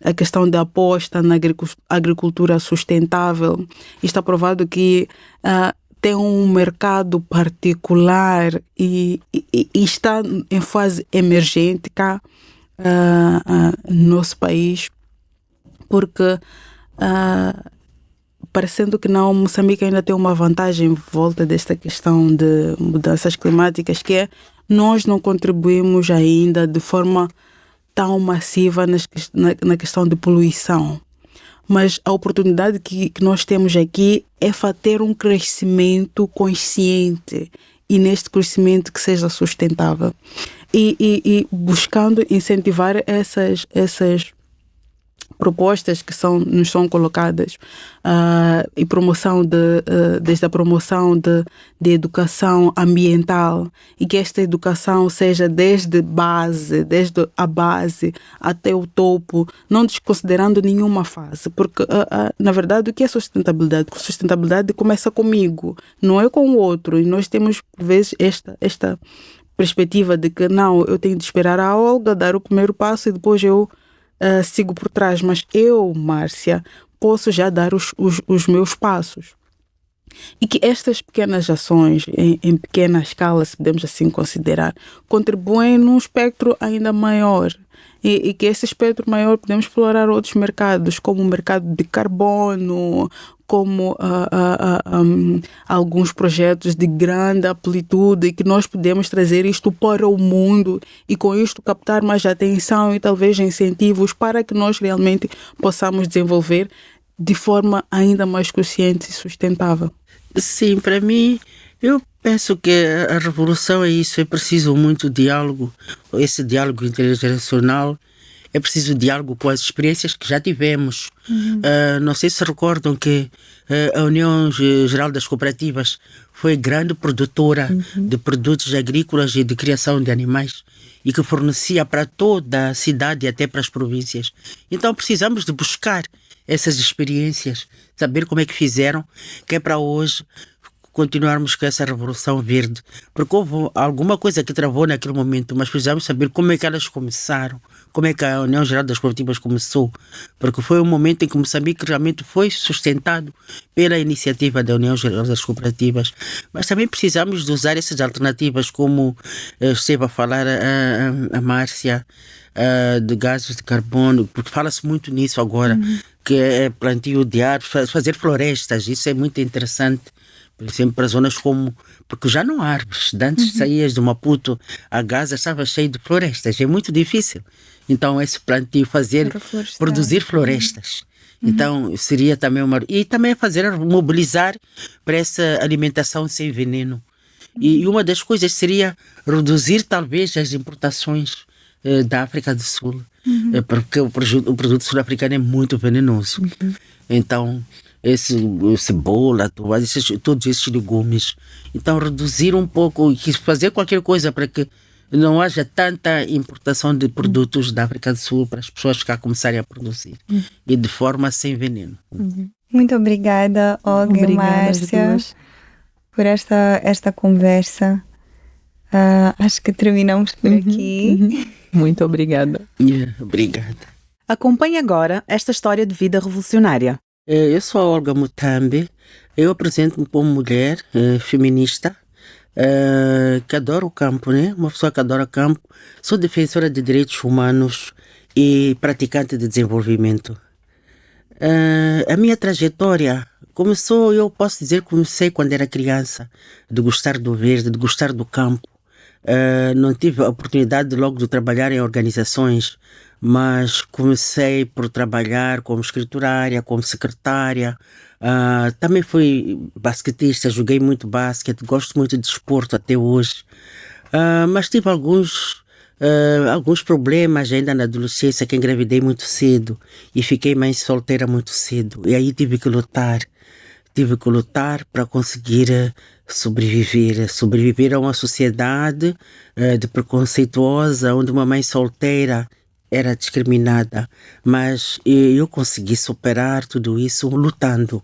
a questão da aposta na agricultura sustentável. Está provado que tem um mercado particular e está em fase emergente cá no nosso país, porque parecendo que não, Moçambique ainda tem uma vantagem em volta desta questão de mudanças climáticas, que é nós não contribuímos ainda de forma tão massiva na questão de poluição. Mas a oportunidade que nós temos aqui é ter um crescimento consciente e neste crescimento que seja sustentável. E buscando incentivar essas propostas que nos são colocadas e promoção desde a promoção de educação ambiental, e que esta educação seja desde a base até o topo, não desconsiderando nenhuma fase, porque na verdade o que é sustentabilidade? Sustentabilidade começa comigo, não é com o outro, e nós temos por vezes esta perspectiva de que não, eu tenho de esperar a Olga dar o primeiro passo e depois eu sigo por trás. Mas eu, Márcia, posso já dar os meus passos. E que estas pequenas ações, em pequena escala, se podemos assim considerar, contribuem num espectro ainda maior. E que esse espectro maior podemos explorar outros mercados, como o mercado de carbono, como alguns projetos de grande amplitude, e que nós podemos trazer isto para o mundo e com isto captar mais atenção e talvez incentivos para que nós realmente possamos desenvolver de forma ainda mais consciente e sustentável. Sim, para mim, eu penso que a revolução é isso, é preciso muito diálogo, esse diálogo intergeracional, é preciso diálogo com as experiências que já tivemos. Não sei se recordam que a União Geral das Cooperativas foi grande produtora de produtos agrícolas e de criação de animais e que fornecia para toda a cidade e até para as províncias. Então precisamos de buscar essas experiências, saber como é que fizeram, que é para hoje continuarmos com essa revolução verde. Porque houve alguma coisa que travou naquele momento, mas precisamos saber como é que elas começaram, como é que a União Geral das Cooperativas começou, porque foi um momento em que Moçambique realmente foi sustentado pela iniciativa da União Geral das Cooperativas. Mas também precisamos de usar essas alternativas, como esteve a falar a Márcia, de gases de carbono, porque fala-se muito nisso agora, que é plantio de árvores, fazer florestas, isso é muito interessante. Por exemplo, para zonas como... Porque já não há árvores. Antes saías de Maputo a Gaza, estava cheio de florestas. É muito difícil. Então, esse plantio, produzir florestas. Então, seria também uma... E também mobilizar para essa alimentação sem veneno. E uma das coisas seria reduzir, talvez, as importações da África do Sul. Porque o produto sul-africano é muito venenoso. Então... cebola, todos esses legumes. Então, reduzir um pouco e fazer qualquer coisa para que não haja tanta importação de produtos da África do Sul para as pessoas cá começarem a produzir. E de forma sem veneno. Muito obrigada, Olga e Márcia, por esta conversa. Acho que terminamos por aqui. Muito obrigada. Obrigada. Acompanhe agora esta história de vida revolucionária. Eu sou a Olga Mutambe, eu apresento-me como mulher feminista, que adora o campo, né? Uma pessoa que adora o campo. Sou defensora de direitos humanos e praticante de desenvolvimento. A minha trajetória começou, eu posso dizer, comecei quando era criança, de gostar do verde, de gostar do campo. Não tive a oportunidade logo de trabalhar em organizações, mas comecei por trabalhar como escriturária, como secretária. Também fui basquetista, joguei muito basquete, gosto muito de desporto até hoje. Mas tive alguns problemas ainda na adolescência, que engravidei muito cedo e fiquei mãe solteira muito cedo. E aí tive que lutar para conseguir sobreviver a uma sociedade de preconceituosa, onde uma mãe solteira era discriminada, mas eu consegui superar tudo isso lutando.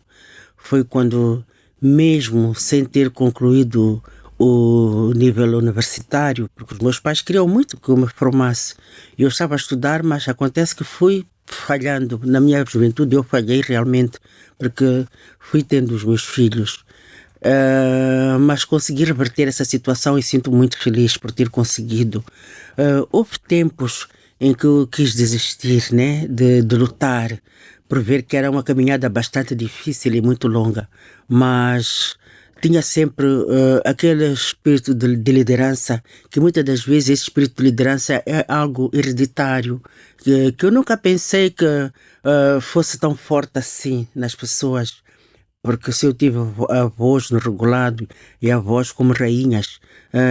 Foi quando, mesmo sem ter concluído o nível universitário, porque os meus pais queriam muito que eu me formasse. Eu estava a estudar, mas acontece que fui falhando. Na minha juventude eu falhei realmente, porque fui tendo os meus filhos. Mas consegui reverter essa situação e sinto muito feliz por ter conseguido. Houve tempos em que eu quis desistir, né, de lutar, por ver que era uma caminhada bastante difícil e muito longa, mas tinha sempre aquele espírito de liderança, que muitas das vezes esse espírito de liderança é algo hereditário, que eu nunca pensei que fosse tão forte assim nas pessoas. Porque se eu tive a voz no regulado e a voz como rainhas,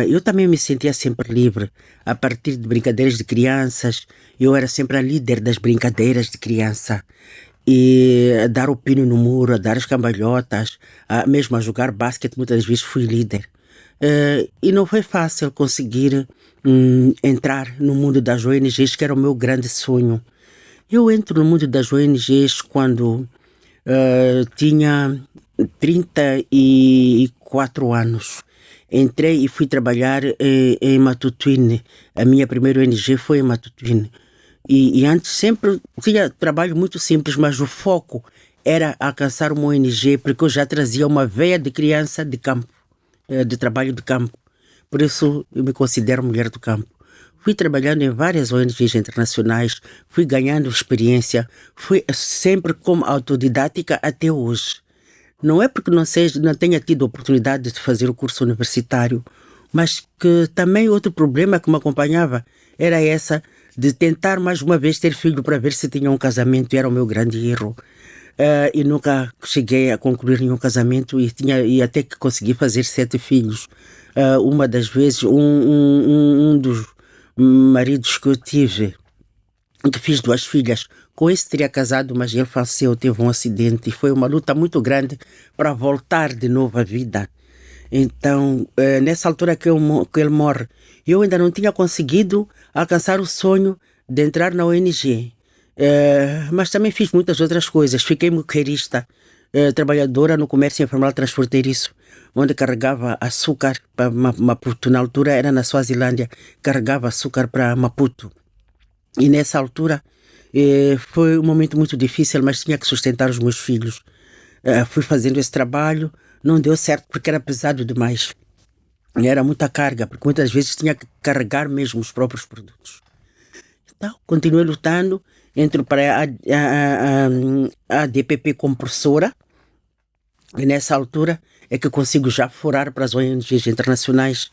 eu também me sentia sempre livre. A partir de brincadeiras de crianças, eu era sempre a líder das brincadeiras de criança. E a dar o pino no muro, a dar as cambalhotas, mesmo a jogar basquete, muitas vezes fui líder. E não foi fácil conseguir entrar no mundo das ONGs, que era o meu grande sonho. Eu entro no mundo das ONGs quando... tinha 34 anos. Entrei e fui trabalhar em Matutuine. A minha primeira ONG foi em Matutuine. E antes sempre tinha trabalho muito simples, mas o foco era alcançar uma ONG, porque eu já trazia uma veia de criança de campo, de trabalho de campo. Por isso eu me considero mulher do campo. Fui trabalhando em várias ONGs internacionais, fui ganhando experiência, fui sempre como autodidática até hoje. Não é porque não tenha tido oportunidade de fazer o curso universitário, mas que também outro problema que me acompanhava era essa de tentar mais uma vez ter filho para ver se tinha um casamento. Era o meu grande erro. E nunca cheguei a concluir nenhum casamento e até que consegui fazer 7 filhos. Uma das vezes, um dos maridos que eu tive, que fiz 2 filhas, com esse teria casado, mas ele faleceu, teve um acidente e foi uma luta muito grande para voltar de novo à vida. Então, nessa altura que ele morre, eu ainda não tinha conseguido alcançar o sonho de entrar na ONG. Mas também fiz muitas outras coisas. Fiquei muqueirista, trabalhadora no comércio informal transfronteiriço, onde carregava açúcar para Maputo. Na altura era na Suazilândia, carregava açúcar para Maputo. E nessa altura foi um momento muito difícil, mas tinha que sustentar os meus filhos. Fui fazendo esse trabalho, não deu certo porque era pesado demais. E era muita carga, porque muitas vezes tinha que carregar mesmo os próprios produtos. Então, continuei lutando, entro para a DPP como professora, e nessa altura é que consigo já forar para as ONGs internacionais.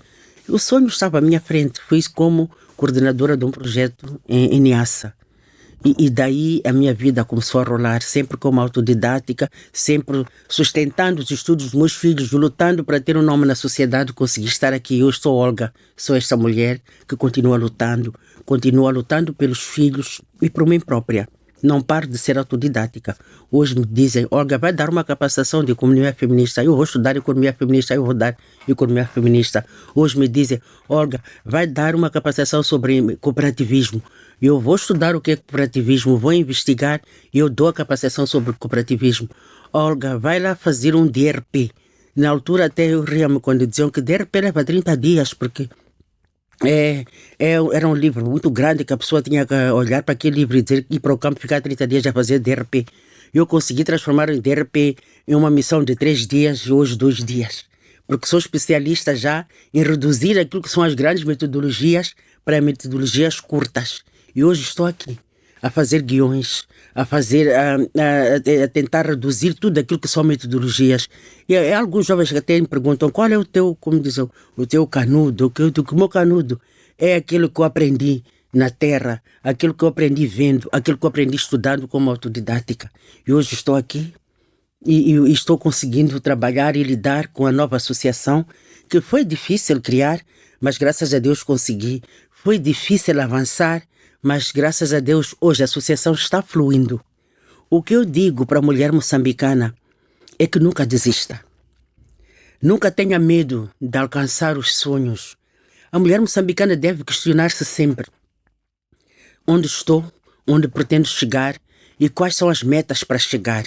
O sonho estava à minha frente, fui como coordenadora de um projeto em Niassa. E daí a minha vida começou a rolar, sempre como autodidática, sempre sustentando os estudos dos meus filhos, lutando para ter um nome na sociedade, consegui estar aqui. Eu sou Olga, sou esta mulher que continua lutando pelos filhos e por mim própria. Não paro de ser autodidática. Hoje me dizem, Olga, vai dar uma capacitação de economia feminista. Eu vou estudar economia feminista, eu vou dar economia feminista. Hoje me dizem, Olga, vai dar uma capacitação sobre cooperativismo. Eu vou estudar o que é cooperativismo, vou investigar e eu dou a capacitação sobre cooperativismo. Olga, vai lá fazer um DRP. Na altura até eu ria-me quando diziam que DRP leva 30 dias, porque era um livro muito grande que a pessoa tinha que olhar para aquele livro e dizer ir para o campo ficar 30 dias a fazer DRP. Eu consegui transformar o DRP em uma missão de 3 dias e hoje 2 dias. Porque sou especialista já em reduzir aquilo que são as grandes metodologias para metodologias curtas. E hoje estou aqui a fazer guiões, a tentar reduzir tudo aquilo que são metodologias. E alguns jovens que até me perguntam qual é o teu, como dizem, o teu canudo. O meu canudo é aquilo que eu aprendi na terra, aquilo que eu aprendi vendo, aquilo que eu aprendi estudando como autodidática. E hoje estou aqui e estou conseguindo trabalhar e lidar com a nova associação, que foi difícil criar, mas graças a Deus consegui. Foi difícil avançar, mas graças a Deus hoje a associação está fluindo. O que eu digo para a mulher moçambicana é que nunca desista. Nunca tenha medo de alcançar os sonhos. A mulher moçambicana deve questionar-se sempre. Onde estou? Onde pretendo chegar? E quais são as metas para chegar?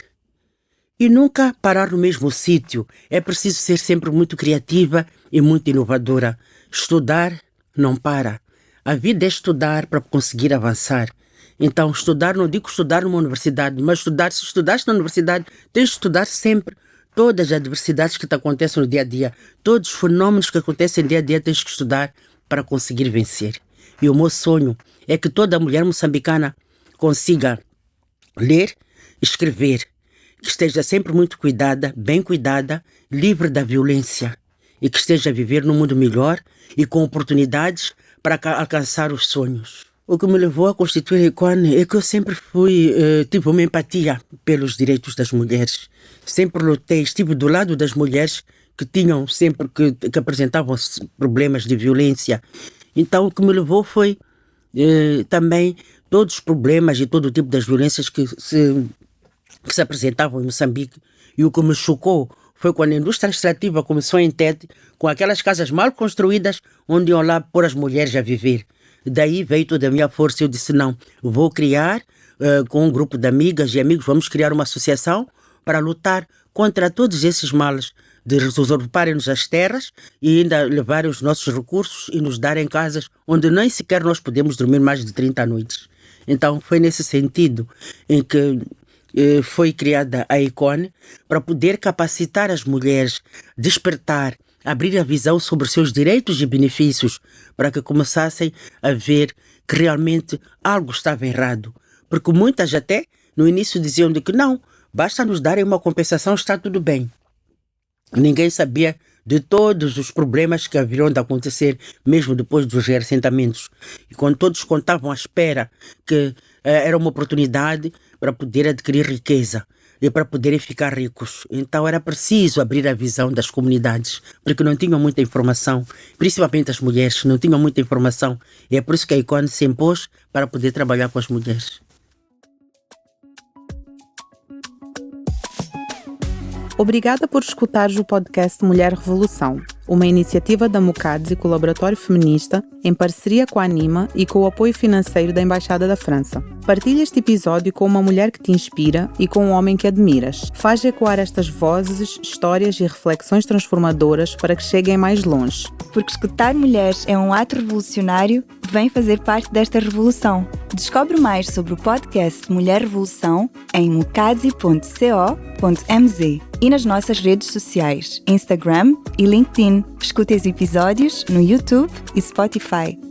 E nunca parar no mesmo sítio. É preciso ser sempre muito criativa e muito inovadora. Estudar não para. A vida é estudar para conseguir avançar. Então, estudar, não digo estudar numa universidade, mas estudar, se estudaste na universidade, tens de estudar sempre. Todas as adversidades que te acontecem no dia a dia, todos os fenômenos que acontecem no dia a dia, tens que estudar para conseguir vencer. E o meu sonho é que toda mulher moçambicana consiga ler, escrever, que esteja sempre muito cuidada, bem cuidada, livre da violência e que esteja a viver num mundo melhor e com oportunidades para alcançar os sonhos. O que me levou a constituir a Icone é que eu sempre tive uma empatia pelos direitos das mulheres. Sempre lutei, estive do lado das mulheres que tinham sempre, que apresentavam problemas de violência. Então o que me levou foi também todos os problemas e todo o tipo das violências que se apresentavam em Moçambique. E o que me chocou foi quando a indústria extrativa começou em Tete, com aquelas casas mal construídas, onde iam lá pôr as mulheres a viver. Daí veio toda a minha força e eu disse, não, vou criar, com um grupo de amigas e amigos, vamos criar uma associação para lutar contra todos esses males, de usurparem-nos as terras e ainda levarem os nossos recursos e nos darem casas onde nem sequer nós podemos dormir mais de 30 noites. Então foi nesse sentido em que foi criada a ICONE para poder capacitar as mulheres, despertar, abrir a visão sobre os seus direitos e benefícios, para que começassem a ver que realmente algo estava errado. Porque muitas até no início diziam de que não, basta nos darem uma compensação, está tudo bem. Ninguém sabia de todos os problemas que haveriam de acontecer mesmo depois dos reassentamentos. E quando todos contavam à espera que era uma oportunidade para poder adquirir riqueza e para poderem ficar ricos. Então era preciso abrir a visão das comunidades, porque não tinham muita informação, principalmente as mulheres não tinham muita informação. E é por isso que a ICONE se impôs para poder trabalhar com as mulheres. Obrigada por escutares o podcast Mulher Revolução, uma iniciativa da Mukadzi Colaboratório Feminista em parceria com a Anima e com o apoio financeiro da Embaixada da França. Partilha este episódio com uma mulher que te inspira e com um homem que admiras. Faz ecoar estas vozes, histórias e reflexões transformadoras para que cheguem mais longe. Porque escutar mulheres é um ato revolucionário, vem fazer parte desta revolução. Descobre mais sobre o podcast Mulher Revolução em mukadzi.co.mz e nas nossas redes sociais, Instagram e LinkedIn. Escute os episódios no YouTube e Spotify.